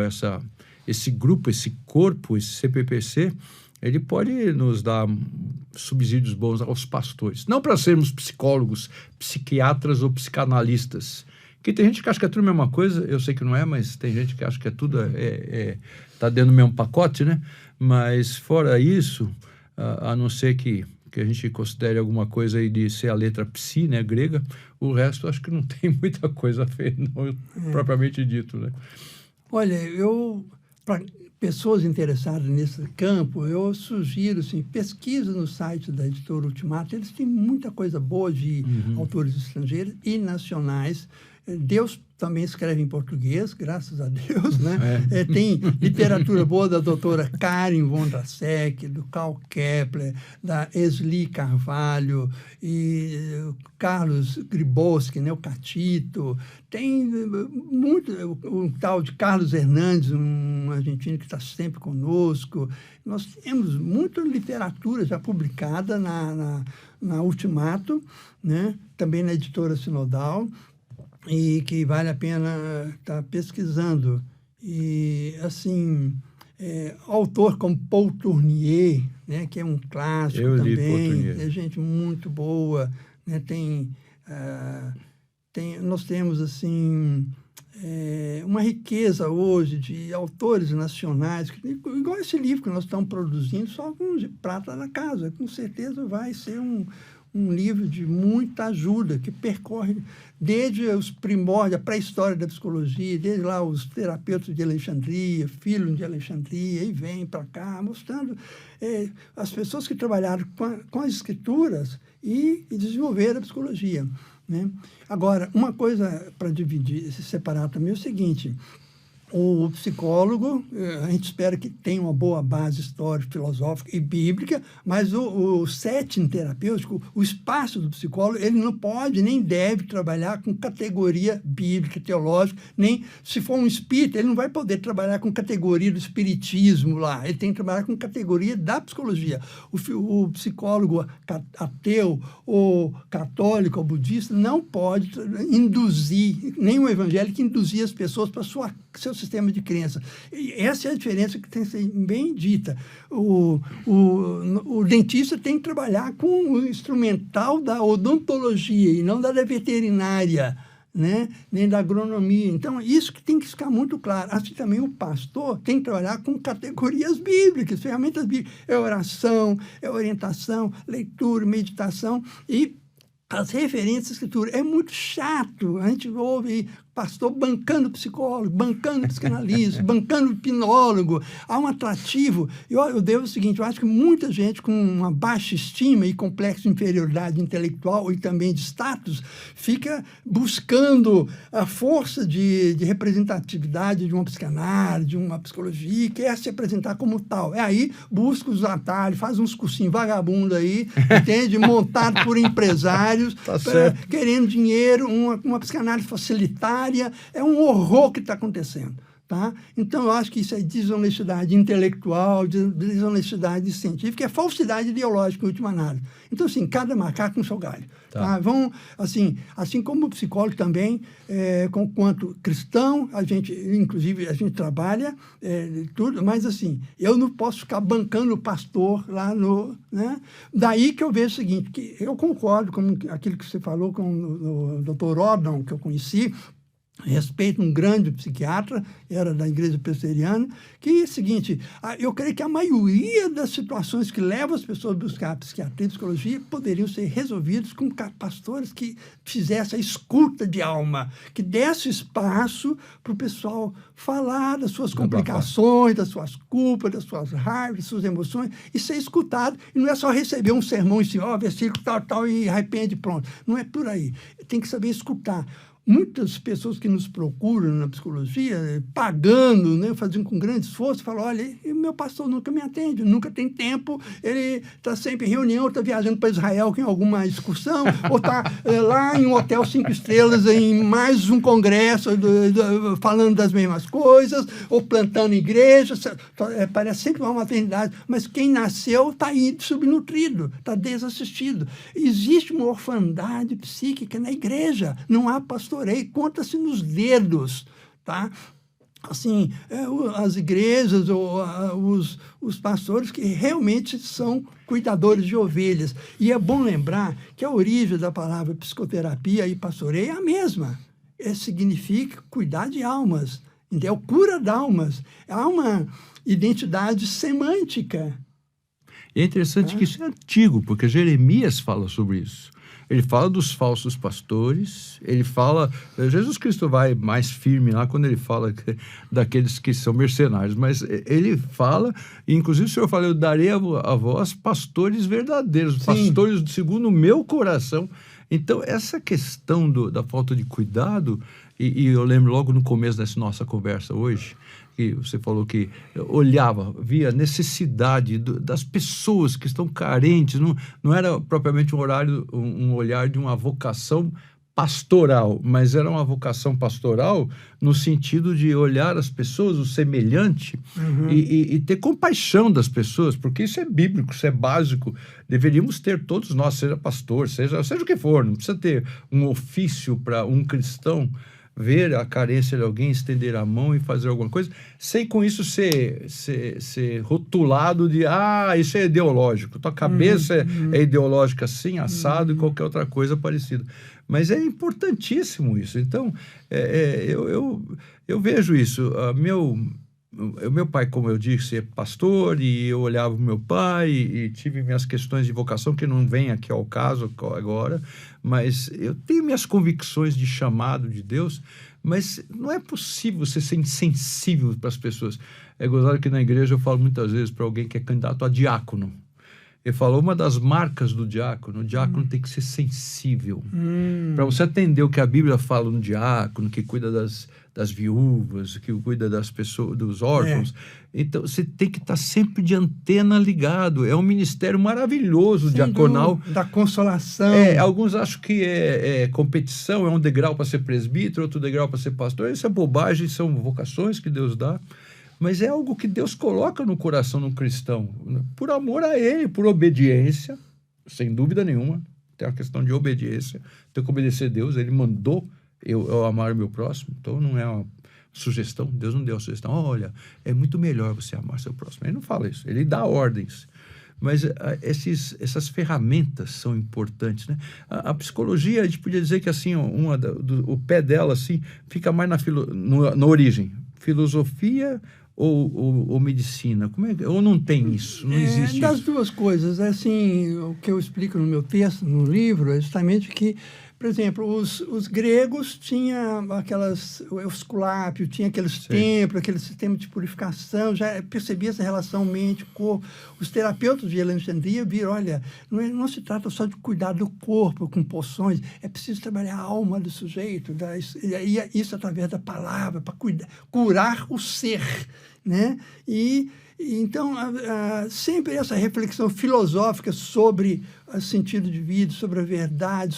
esse grupo, esse corpo, esse CPPC, ele pode nos dar subsídios bons aos pastores. Não para sermos psicólogos, psiquiatras ou psicanalistas. Que tem gente que acha que é tudo a mesma coisa, eu sei que não é, mas tem gente que acha que é tudo, tá dentro do mesmo pacote, né? Mas fora isso, a não ser que a gente considere alguma coisa aí de ser a letra psi, né, grega, o resto acho que não tem muita coisa a ver, não, propriamente dito, né? Olha, para pessoas interessadas nesse campo, eu sugiro, assim, pesquisa no site da Editora Ultimato, eles têm muita coisa boa de autores estrangeiros e nacionais. Deus também escreve em português, graças a Deus, né? Tem literatura boa da doutora Karen Vondrasek, do Karl Kepler, da Esli Carvalho e Carlos Gribowski, né? O Catito. Tem muito, o tal de Carlos Hernandes, um argentino que está sempre conosco. Nós temos muita literatura já publicada na Ultimato, né? Também na Editora Sinodal, e que vale a pena estar pesquisando. E, assim, autor como Paul Tournier, né, que é um clássico também, Paul Tournier. É gente muito boa, né, nós temos, assim, uma riqueza hoje de autores nacionais, igual esse livro que nós estamos produzindo, só com de prata na casa, com certeza vai ser um livro de muita ajuda, que percorre desde os primórdios, a pré-história da psicologia, desde lá os terapeutas de Alexandria, Filo de Alexandria, e vem para cá, mostrando as pessoas que trabalharam com as escrituras e desenvolveram a psicologia, né? Agora, uma coisa para dividir, separar também é o seguinte: o psicólogo, a gente espera que tenha uma boa base histórica, filosófica e bíblica, mas o setting terapêutico, o espaço do psicólogo, ele não pode nem deve trabalhar com categoria bíblica, teológica, nem se for um espírita, ele não vai poder trabalhar com categoria do espiritismo lá, ele tem que trabalhar com categoria da psicologia. O psicólogo ateu, ou católico, ou budista, não pode induzir, nem o evangélico induzir as pessoas para seu sistema de crença. E essa é a diferença que tem que ser bem dita. O dentista tem que trabalhar com o instrumental da odontologia e não da veterinária, né? Nem da agronomia. Então, isso que tem que ficar muito claro. Assim também o pastor tem que trabalhar com categorias bíblicas, ferramentas bíblicas. É oração, é orientação, leitura, meditação e as referências à escritura. É muito chato. A gente ouve pastor bancando psicólogo, bancando psicanalista, bancando hipnólogo. Há um atrativo. Eu devo o seguinte: eu acho que muita gente com uma baixa estima e complexo de inferioridade intelectual e também de status fica buscando a força de representatividade de uma psicanálise, de uma psicologia, e quer se apresentar como tal. Aí busca os atalhos, faz uns cursinhos vagabundos aí, entende? Montado por empresários, querendo dinheiro, uma psicanálise facilitada. É um horror que está acontecendo, tá? Então, eu acho que isso é desonestidade intelectual, desonestidade científica, é falsidade ideológica, em última análise. Então, assim, cada macaco com seu galho. Tá? Vão, assim como o psicólogo também, quanto cristão, inclusive, a gente trabalha tudo, mas, assim, eu não posso ficar bancando o pastor lá no... Né? Daí que eu vejo o seguinte, que eu concordo com aquilo que você falou com o Dr. Ordon, que eu conheci, respeito um grande psiquiatra, era da Igreja Presbiteriana, que é o seguinte: eu creio que a maioria das situações que levam as pessoas a buscar psiquiatria e psicologia poderiam ser resolvidas com pastores que fizessem a escuta de alma, que desse espaço para o pessoal falar das suas complicações, das suas culpas, das suas raivas, das suas emoções, e ser escutado. E não é só receber um sermão em cima, versículo tal, e arrepende, pronto. Não é por aí. Tem que saber escutar. Muitas pessoas que nos procuram na psicologia, pagando, né, fazendo com grande esforço, falam: olha, meu pastor nunca me atende, nunca tem tempo, ele está sempre em reunião, está viajando para Israel em alguma excursão, ou está lá em um hotel 5 estrelas, em mais um congresso, falando das mesmas coisas, ou plantando igreja, parece sempre uma maternidade, mas quem nasceu está aí subnutrido, está desassistido. Existe uma orfandade psíquica na igreja, não há pastor. Conta-se nos dedos, tá? assim, as igrejas ou os pastores que realmente são cuidadores de ovelhas. E é bom lembrar que a origem da palavra psicoterapia e pastoreio é a mesma. Significa cuidar de almas, entendeu? Cura de almas. Há uma identidade semântica. E é interessante que isso é antigo, porque Jeremias fala sobre isso. Ele fala dos falsos pastores, ele fala... Jesus Cristo vai mais firme lá quando ele fala daqueles que são mercenários, mas ele fala, e inclusive o Senhor fala, eu darei a vós pastores verdadeiros, Sim. Pastores segundo o meu coração. Então, essa questão da falta de cuidado, e eu lembro logo no começo dessa nossa conversa hoje, que você falou que olhava, via a necessidade das pessoas que estão carentes, não era propriamente um olhar de uma vocação pastoral, mas era uma vocação pastoral no sentido de olhar as pessoas, o semelhante, e ter compaixão das pessoas, porque isso é bíblico, isso é básico. Deveríamos ter todos nós, seja pastor, seja o que for, não precisa ter um ofício para um cristão ver a carência de alguém, estender a mão e fazer alguma coisa, sem com isso ser rotulado de, isso é ideológico, tua cabeça é ideológica assim, assado e qualquer outra coisa parecida. Mas é importantíssimo isso. Então, eu vejo isso. Meu pai, como eu disse, é pastor, e eu olhava o meu pai e tive minhas questões de vocação, que não vem aqui ao caso agora, mas eu tenho minhas convicções de chamado de Deus, mas não é possível você ser insensível para as pessoas. É gozado que na igreja eu falo muitas vezes para alguém que é candidato a diácono. Ele falou, uma das marcas do diácono, o diácono tem que ser sensível. Para você atender o que a Bíblia fala no diácono, que cuida das viúvas, que cuida das pessoas, dos órfãos. Então, você tem que estar sempre de antena ligado. É um ministério maravilhoso, diaconal. Da consolação. Alguns acham que é competição, é um degrau para ser presbítero, outro degrau para ser pastor. Isso é bobagem, são vocações que Deus dá. Mas é algo que Deus coloca no coração do cristão, por amor a Ele, por obediência, sem dúvida nenhuma. Tem uma questão de obediência, tem que obedecer a Deus. Ele mandou eu amar o meu próximo, então não é uma sugestão. Deus não deu a sugestão, olha, é muito melhor você amar seu próximo. Ele não fala isso, ele dá ordens. Mas essas ferramentas são importantes, né? A psicologia, a gente podia dizer que assim, o pé dela assim, fica mais na origem. Filosofia ou medicina? Ou não tem isso? Não existe das isso? duas coisas. Assim, o que eu explico no meu texto, no livro, é justamente que, por exemplo, os gregos tinham o Esculápio, tinha aqueles templos, aquele sistema de purificação, já percebia essa relação mente-corpo. Os terapeutas de Alexandria viram, olha, não se trata só de cuidar do corpo com poções, é preciso trabalhar a alma do sujeito, e isso através da palavra, para curar o ser, né? Então, sempre essa reflexão filosófica sobre o sentido de vida, sobre a verdade,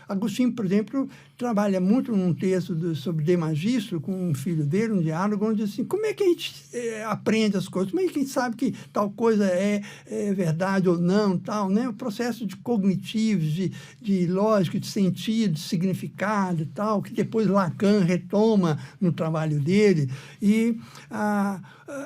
Agostinho, por exemplo, trabalha muito num texto sobre De Magistro, com um filho dele, um diálogo, onde diz assim, como é que a gente aprende as coisas? Como é que a gente sabe que tal coisa é verdade ou não, tal, né? O processo de cognitivos, de lógica, de sentido, de significado e tal, que depois Lacan retoma no trabalho dele.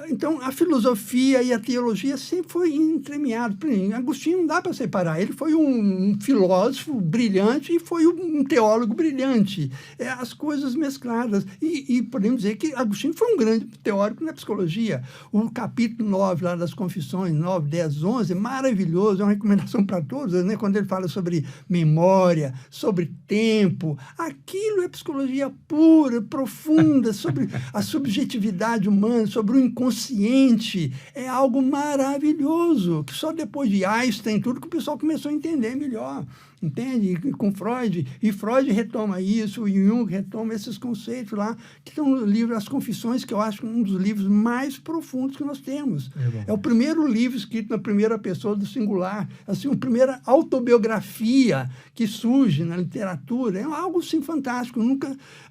Então, a filosofia e a teologia sempre foi entremeado. Agostinho não dá para separar. Ele foi um filósofo brilhante e foi um teólogo brilhante. As coisas mescladas. E podemos dizer que Agostinho foi um grande teórico na psicologia. O capítulo 9 lá das Confissões, 9, 10, 11, é maravilhoso, é uma recomendação para todos, né? Quando ele fala sobre memória, sobre tempo. Aquilo é psicologia pura, profunda, sobre a subjetividade humana, sobre o inconsciente. É algo maravilhoso, que só depois de Einstein, tudo que o pessoal começou a entender melhor, entende? Com Freud, e Freud retoma isso, o Jung retoma esses conceitos lá, que estão no livro As Confissões, que eu acho um dos livros mais profundos que nós temos. É o primeiro livro escrito na primeira pessoa do singular, assim, a primeira autobiografia que surge na literatura. É algo, assim, fantástico.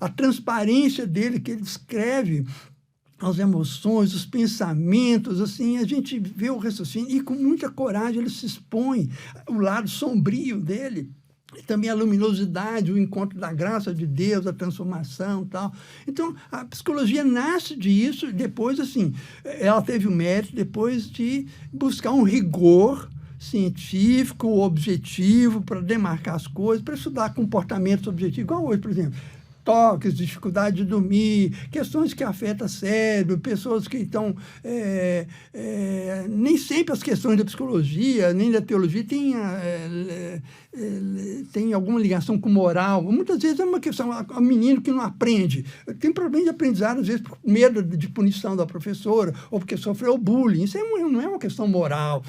A transparência dele, que ele escreve as emoções, os pensamentos, assim, a gente vê o raciocínio e com muita coragem ele se expõe, o lado sombrio dele, também a luminosidade, o encontro da graça de Deus, a transformação e tal. Então, a psicologia nasce disso, depois, assim, ela teve o mérito depois de buscar um rigor científico, objetivo, para demarcar as coisas, para estudar comportamentos objetivos, igual hoje, por exemplo. Toques, dificuldade de dormir, questões que afetam o cérebro, pessoas que estão... nem sempre as questões da psicologia, nem da teologia tem alguma ligação com moral. Muitas vezes é uma questão, o menino que não aprende. Tem problema de aprendizado, às vezes, por medo de punição da professora, ou porque sofreu bullying. Isso não é uma questão moral,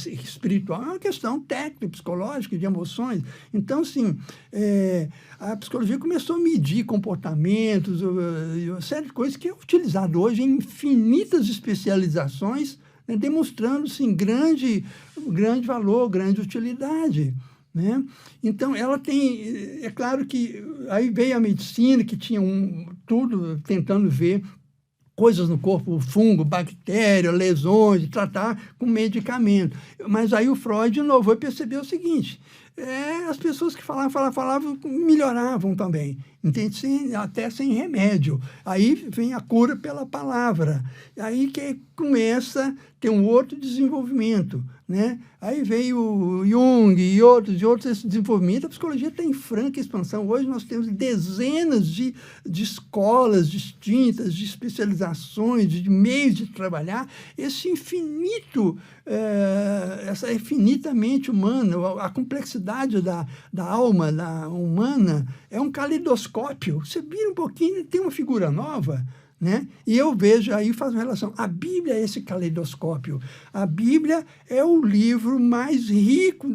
espiritual, é uma questão técnica, psicológica, de emoções. Então, assim, a psicologia começou a medir comportamentos, uma série de coisas que é utilizado hoje em infinitas especializações, né, demonstrando, sim, grande valor, grande utilidade. Né? Então, ela tem... É claro que aí veio a medicina, que tinha tudo tentando ver coisas no corpo, fungo, bactéria, lesões, tratar com medicamento. Mas aí o Freud, de novo, vai perceber o seguinte... as pessoas que falavam, melhoravam também, entende? Até sem remédio. Aí vem a cura pela palavra. Aí que começa a ter um outro desenvolvimento, né? Aí veio o Jung e outros, esse desenvolvimento. A psicologia está em franca expansão. Hoje nós temos dezenas de escolas distintas, de especializações, de meios de trabalhar. Esse infinito, essa infinitamente humana, a complexidade da alma humana é um caleidoscópio. Você vira um pouquinho, tem uma figura nova, né? E eu vejo aí, faz uma relação. A Bíblia é esse caleidoscópio. A Bíblia é o livro mais rico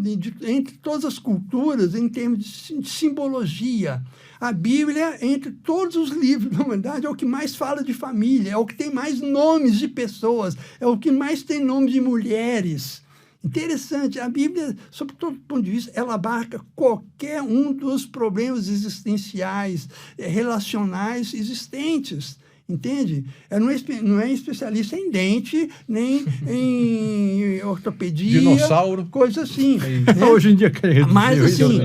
entre todas as culturas em termos de simbologia. A Bíblia, entre todos os livros da humanidade, é o que mais fala de família, é o que tem mais nomes de pessoas, é o que mais tem nomes de mulheres. Interessante, a Bíblia, sob todo ponto de vista, ela abarca qualquer um dos problemas existenciais, relacionais existentes. Entende? Não é especialista em dente, nem em ortopedia. Dinossauro. Coisa assim. Né? Hoje em dia, mas, assim,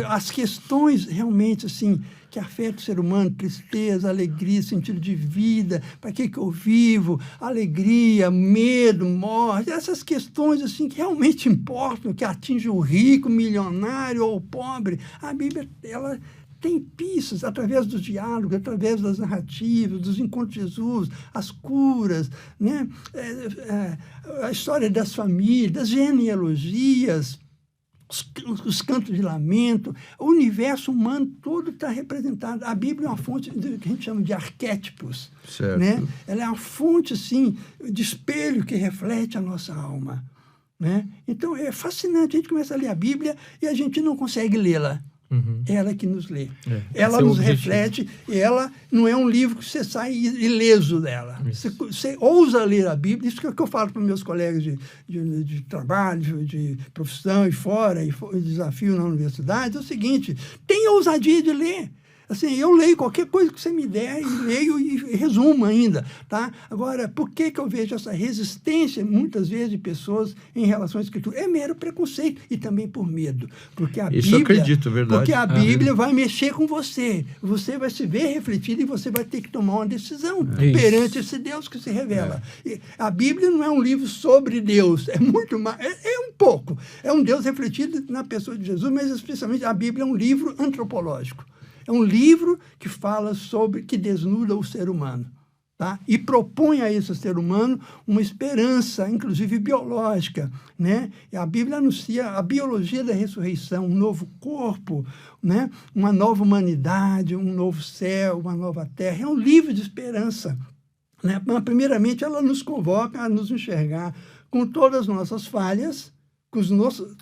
as questões realmente, assim, que afetam o ser humano, tristeza, alegria, sentido de vida, para que eu vivo, alegria, medo, morte, essas questões, assim, que realmente importam, que atingem o rico, milionário ou o pobre. A Bíblia, ela tem pistas, através dos diálogos, através das narrativas, dos encontros de Jesus, as curas, né? A história das famílias, das genealogias, os cantos de lamento, o universo humano todo está representado. A Bíblia é uma fonte que a gente chama de arquétipos. Certo. Né? Ela é uma fonte, assim, de espelho que reflete a nossa alma. Né? Então, é fascinante. A gente começa a ler a Bíblia e a gente não consegue lê-la. Uhum. Ela que nos lê. Ela nos reflete, e ela não é um livro que você sai ileso dela. Você ousa ler a Bíblia, isso que eu falo para meus colegas de trabalho, de profissão e fora, e desafio na universidade, é o seguinte, tenha ousadia de ler. Assim, eu leio qualquer coisa que você me der, e leio e resumo ainda, tá? Agora, por que eu vejo essa resistência, muitas vezes, de pessoas em relação à Escritura? É mero preconceito e também por medo. Porque a Isso Bíblia, eu acredito, é verdade. Porque a Bíblia vai mexer com você. Você vai se ver refletido e você vai ter que tomar uma decisão perante esse Deus que se revela. E a Bíblia não é um livro sobre Deus, é muito mais, é um pouco. É um Deus refletido na pessoa de Jesus, mas especialmente a Bíblia é um livro antropológico. É um livro que fala sobre, que desnuda o ser humano, tá? E propõe a esse ser humano uma esperança, inclusive biológica, né? E a Bíblia anuncia a biologia da ressurreição, um novo corpo, né? Uma nova humanidade, um novo céu, uma nova terra. É um livro de esperança, né? Mas, primeiramente, ela nos convoca a nos enxergar com todas as nossas falhas, com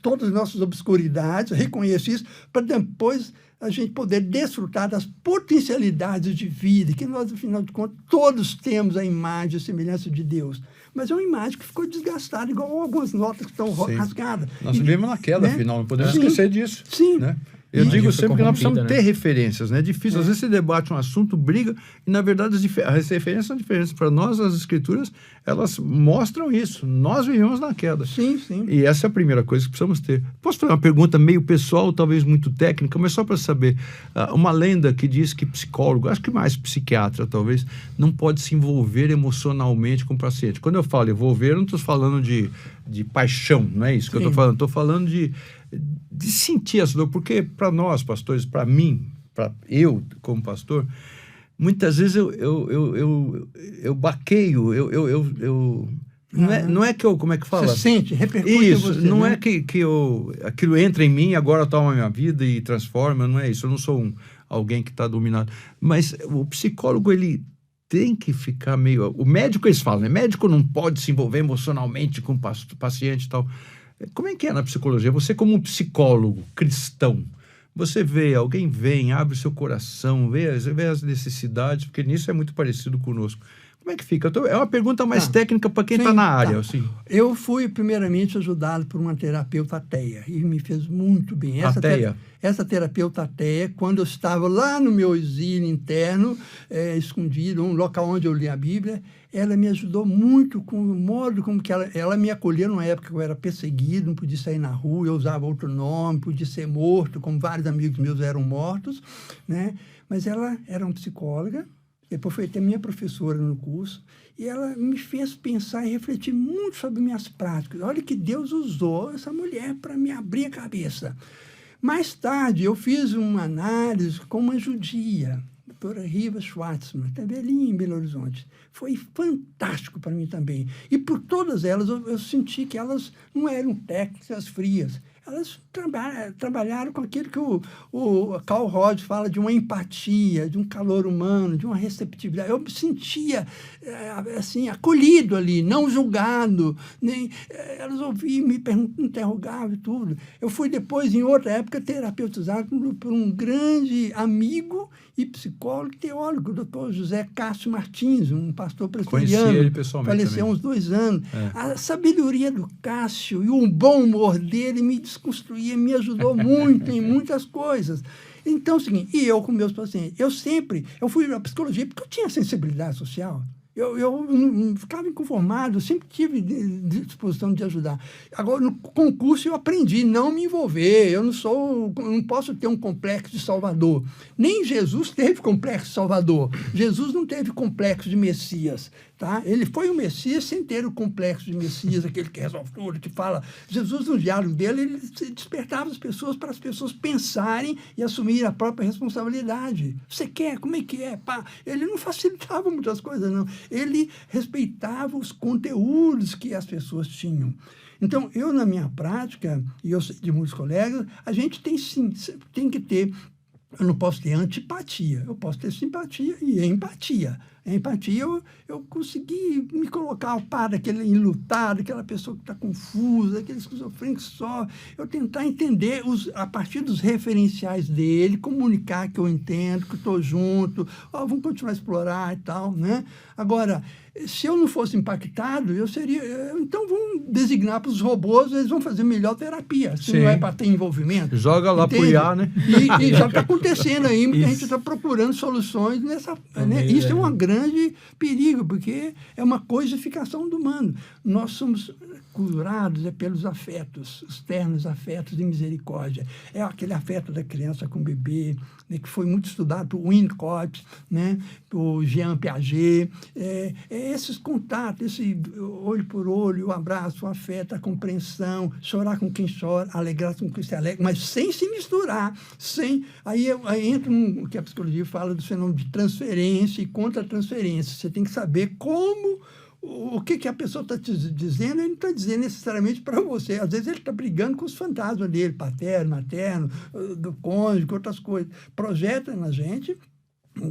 todas as nossas obscuridades, reconhecer isso, para depois a gente poder desfrutar das potencialidades de vida, que nós, afinal de contas, todos temos a imagem e a semelhança de Deus. Mas é uma imagem que ficou desgastada, igual algumas notas que estão rasgadas. Nós vivemos na queda, afinal, não podemos esquecer disso. Sim. Né? Eu digo sempre que nós precisamos né? ter referências, né? É difícil. Às vezes você debate um assunto, briga, e na verdade as referências são diferentes. Para nós, as escrituras, elas mostram isso. Nós vivemos na queda. Sim, sim. E essa é a primeira coisa que precisamos ter. Posso fazer uma pergunta meio pessoal, talvez muito técnica, mas só para saber. Uma lenda que diz que psicólogo, acho que mais psiquiatra talvez, não pode se envolver emocionalmente com o paciente. Quando eu falo envolver, eu não estou falando de paixão, não é isso que eu estou falando. Estou falando de sentir essa dor, porque para nós, pastores, para mim, eu como pastor, muitas vezes eu baqueio, não é que eu, como é que fala? Você sente, repercute isso, em você. não né? é que aquilo entra em mim, agora toma a minha vida e transforma, não é isso, eu não sou alguém que está dominado. Mas o psicólogo, ele tem que ficar meio... O médico, eles falam, né? Médico não pode se envolver emocionalmente com o paciente e tal. Como é que é na psicologia? Você como um psicólogo cristão, você alguém vem, abre o seu coração, vê as necessidades, porque nisso é muito parecido conosco. Como é que fica? É uma pergunta mais técnica para quem está na área. Assim. Eu fui, primeiramente, ajudado por uma terapeuta ateia, e me fez muito bem. Essa terapeuta ateia, quando eu estava lá no meu exílio interno, escondido, um local onde eu li a Bíblia, ela me ajudou muito com o modo como que ela me acolheu numa época que eu era perseguido, não podia sair na rua, eu usava outro nome, podia ser morto, como vários amigos meus eram mortos, né? Mas ela era uma psicóloga, depois foi até minha professora no curso, e ela me fez pensar e refletir muito sobre minhas práticas. Olha que Deus usou essa mulher para me abrir a cabeça. Mais tarde, eu fiz uma análise com uma judia, a doutora Riva Schwartzman, também ali em Belo Horizonte. Foi fantástico para mim também. E por todas elas, eu senti que elas não eram técnicas frias. Elas trabalharam com aquilo que o Carl Rhodes fala de uma empatia, de um calor humano, de uma receptividade. Eu me sentia assim, acolhido ali, não julgado. Elas ouviam, me interrogavam e tudo. Eu fui depois, em outra época, terapeutizado por um grande amigo e psicólogo teólogo, o doutor José Cássio Martins, um pastor presbiteriano. Conheci ele pessoalmente faleceu também. há uns 2 anos. A sabedoria do Cássio e o bom humor dele me desconstruía, me ajudou muito em muitas coisas. Então, é o seguinte, e eu com meus pacientes, eu fui na psicologia porque eu tinha sensibilidade social. Eu não ficava inconformado, eu sempre tive disposição de ajudar. Agora, no concurso, eu aprendi a não me envolver. Eu não posso ter um complexo de Salvador. Nem Jesus teve complexo de Salvador. Jesus não teve complexo de Messias. Tá? Ele foi o Messias sem ter o complexo de Messias, aquele que resolve tudo, que fala. Jesus, no diálogo dele, ele despertava as pessoas para as pessoas pensarem e assumirem a própria responsabilidade. Você quer? Como é que é? Pá. Ele não facilitava muitas coisas, não. Ele respeitava os conteúdos que as pessoas tinham. Então, eu, na minha prática, e eu sei de muitos colegas, a gente tem que ter... Eu não posso ter antipatia, eu posso ter simpatia e empatia. A empatia, eu consegui me colocar ao par daquele enlutado, aquela pessoa que está confusa, aquele esquizofrênico que só. Eu tentar entender, a partir dos referenciais dele, comunicar que eu entendo, que estou junto, vamos continuar a explorar e tal, né? Agora, se eu não fosse impactado, eu seria... Então, vamos designar para os robôs, eles vão fazer melhor terapia, se não é para ter envolvimento. Joga lá para o IA, né? E já está acontecendo aí, muita gente está procurando soluções nessa... Né? Isso é um grande perigo, porque é uma coisificação do humano. Nós somos curados pelos afetos, os ternos afetos de misericórdia. É aquele afeto da criança com o bebê, né, que foi muito estudado por Winnicott, né, por Jean Piaget. Esses contatos, esse olho por olho, o abraço, o afeto, a compreensão, chorar com quem chora, alegrar com quem se alegra, mas sem se misturar, Aí entra o que a psicologia fala do fenômeno de transferência e contra-transferência. Você tem que saber o que a pessoa está te dizendo, ele não está dizendo necessariamente para você. Às vezes ele está brigando com os fantasmas dele, paterno, materno, do cônjuge, outras coisas. Projeta na gente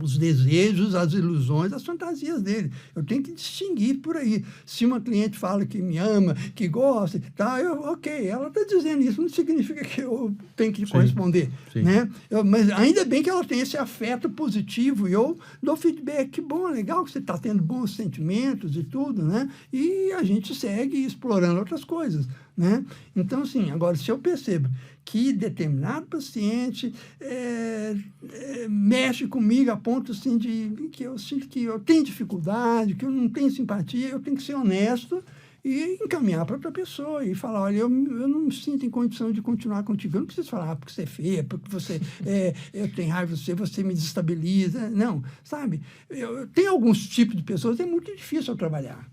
os desejos, as ilusões, as fantasias dele. Eu tenho que distinguir por aí. Se uma cliente fala que me ama, que gosta, tá, ok, ela está dizendo isso, não significa que eu tenho que corresponder. Sim. Né? Mas ainda bem que ela tem esse afeto positivo e eu dou feedback, que bom, legal que você está tendo bons sentimentos e tudo, né? E a gente segue explorando outras coisas. né? Então, assim, agora, se eu percebo que determinado paciente mexe comigo a ponto, assim, de que eu sinto que eu tenho dificuldade, que eu não tenho simpatia, eu tenho que ser honesto e encaminhar para outra pessoa e falar, olha, eu não me sinto em condição de continuar contigo. Eu não preciso falar porque você é feia, porque você eu tenho raiva de você me desestabiliza. Não, sabe? Tem alguns tipos de pessoas, é muito difícil eu trabalhar.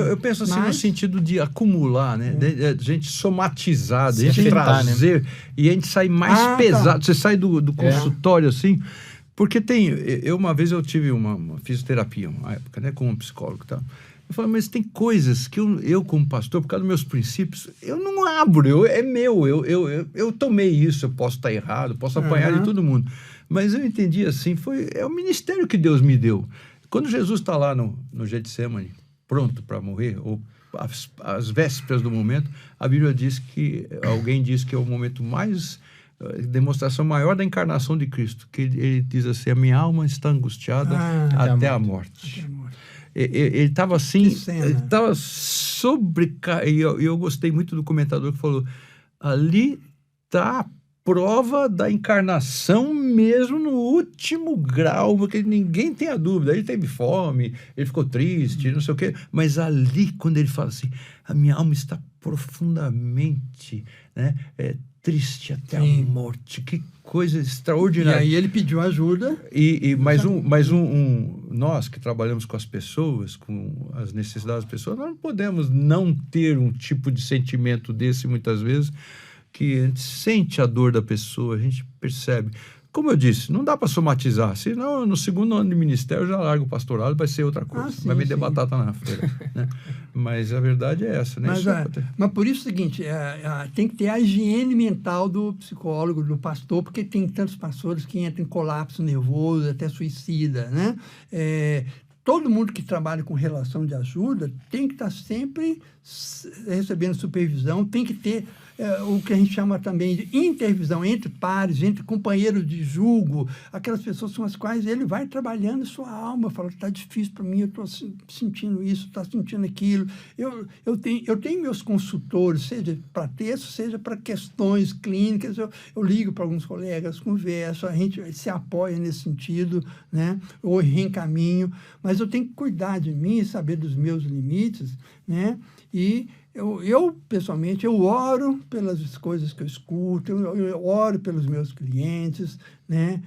Eu penso assim, no sentido de acumular, né? De gente somatizada, de gente trazer, né? E a gente sai mais pesado. Você sai do consultório assim, porque uma vez eu tive uma fisioterapia, uma época, né, com um psicólogo e tal. Eu falo, mas tem coisas que eu como pastor, por causa dos meus princípios, eu não abro, é meu, eu tomei isso, eu posso estar errado, posso apanhar de todo mundo. Mas eu entendi assim, é o ministério que Deus me deu. Quando Jesus está lá no Getsemane, pronto para morrer, ou às vésperas do momento, a Bíblia diz que, alguém diz que é o momento mais, demonstração maior da encarnação de Cristo, que ele diz assim, a minha alma está angustiada até a morte. Ele estava assim, ele estava sobrecarregado. E eu gostei muito do comentador que falou, ali está a prova da encarnação mesmo no último grau, porque ninguém tem a dúvida. Ele teve fome, ele ficou triste, não sei o quê. Mas ali, quando ele fala assim, a minha alma está profundamente, né, triste até a morte. Que coisa extraordinária. E aí ele pediu ajuda. Nós que trabalhamos com as pessoas, com as necessidades das pessoas, nós não podemos não ter um tipo de sentimento desse muitas vezes, que a gente sente a dor da pessoa, a gente percebe. Como eu disse, não dá para somatizar, senão no segundo ano de ministério eu já largo o pastorado, vai ser outra coisa, vai vender batata na feira, né? Mas a verdade é essa, né? Mas por isso é o seguinte, tem que ter a higiene mental do psicólogo, do pastor, porque tem tantos pastores que entram em colapso nervoso, até suicida, né? Todo mundo que trabalha com relação de ajuda tem que estar sempre recebendo supervisão, tem que ter o que a gente chama também de intervisão entre pares, entre companheiros de julgo, aquelas pessoas com as quais ele vai trabalhando a sua alma, fala, está difícil para mim, eu estou sentindo isso, estou sentindo aquilo. Eu tenho meus consultores, seja para texto, seja para questões clínicas, eu ligo para alguns colegas, converso, a gente se apoia nesse sentido, né? Ou reencaminho, mas eu tenho que cuidar de mim, saber dos meus limites, né? E eu, pessoalmente, eu oro pelas coisas que eu escuto, eu oro pelos meus clientes, né?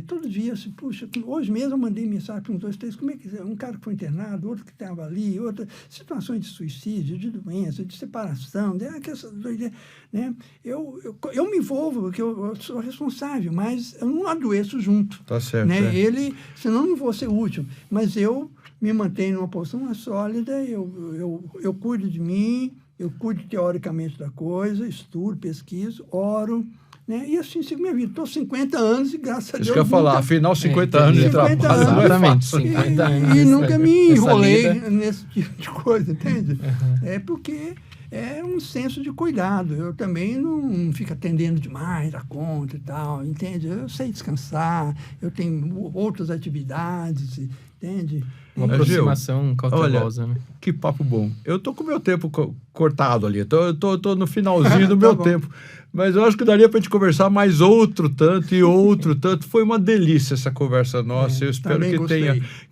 Todo dia, assim, puxa, hoje mesmo eu mandei mensagem para uns 2, 3, como é que um cara que foi internado, outro que estava ali, outra situações de suicídio, de doença, de separação, né? Eu me envolvo, porque eu sou responsável, mas eu não adoeço junto. Tá certo. Né? Senão não vou ser útil, mas eu me mantenho numa posição mais sólida, eu cuido de mim, eu cuido teoricamente da coisa, estudo, pesquiso, oro, né? E assim sigo minha vida. Estou 50 anos e graças a Deus... Isso que eu ia falar, afinal 50 anos de trabalho. Exatamente, 50 anos. E nunca me enrolei nesse tipo de coisa, entende? É porque é um senso de cuidado. Eu também não fico atendendo demais da conta e tal, entende? Eu sei descansar, eu tenho outras atividades, entende? Uma aproximação cautelosa, olha, né? Que papo bom. Eu tô com o meu tempo cortado ali. Tô no finalzinho do meu tempo. Mas eu acho que daria pra gente conversar mais outro tanto e outro tanto. Foi uma delícia essa conversa nossa. Eu espero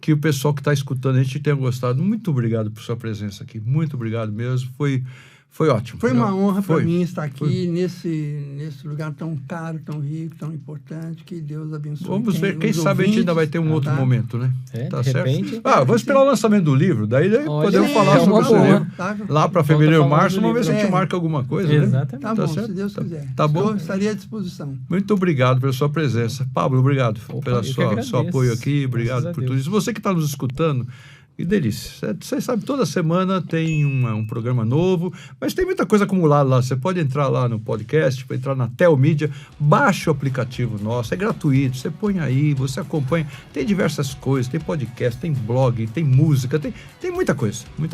que o pessoal que está escutando a gente tenha gostado. Muito obrigado por sua presença aqui. Muito obrigado mesmo. Foi ótimo. Foi uma honra para mim estar aqui nesse lugar tão caro, tão rico, tão importante. Que Deus abençoe. Vamos ver, quem sabe a gente ainda vai ter um outro momento, né? Tá de certo? Repente. Vamos esperar o lançamento do livro, daí podemos falar sobre esse livro. Lá para fevereiro, março, vamos ver se a gente marca alguma coisa. Exatamente. Tá bom, se Deus quiser. Tá bom? Estaria à disposição. Muito obrigado pela sua presença. Pablo, obrigado pelo seu apoio aqui. Obrigado por tudo isso. Você que está nos escutando, que delícia. Você sabe, toda semana tem um programa novo, mas tem muita coisa acumulada lá. Você pode entrar lá no podcast, pode entrar na Telmídia, baixa o aplicativo nosso, é gratuito, você põe aí, você acompanha. Tem diversas coisas, tem podcast, tem blog, tem música, tem muita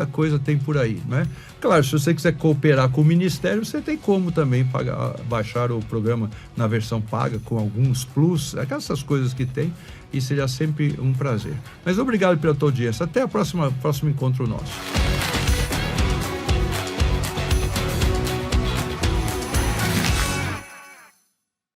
coisa tem por aí, né? Claro, se você quiser cooperar com o Ministério, você tem como também baixar o programa na versão paga, com alguns plus, essas coisas que tem. E seria sempre um prazer. Mas obrigado pela tua audiência. Até o próximo encontro nosso.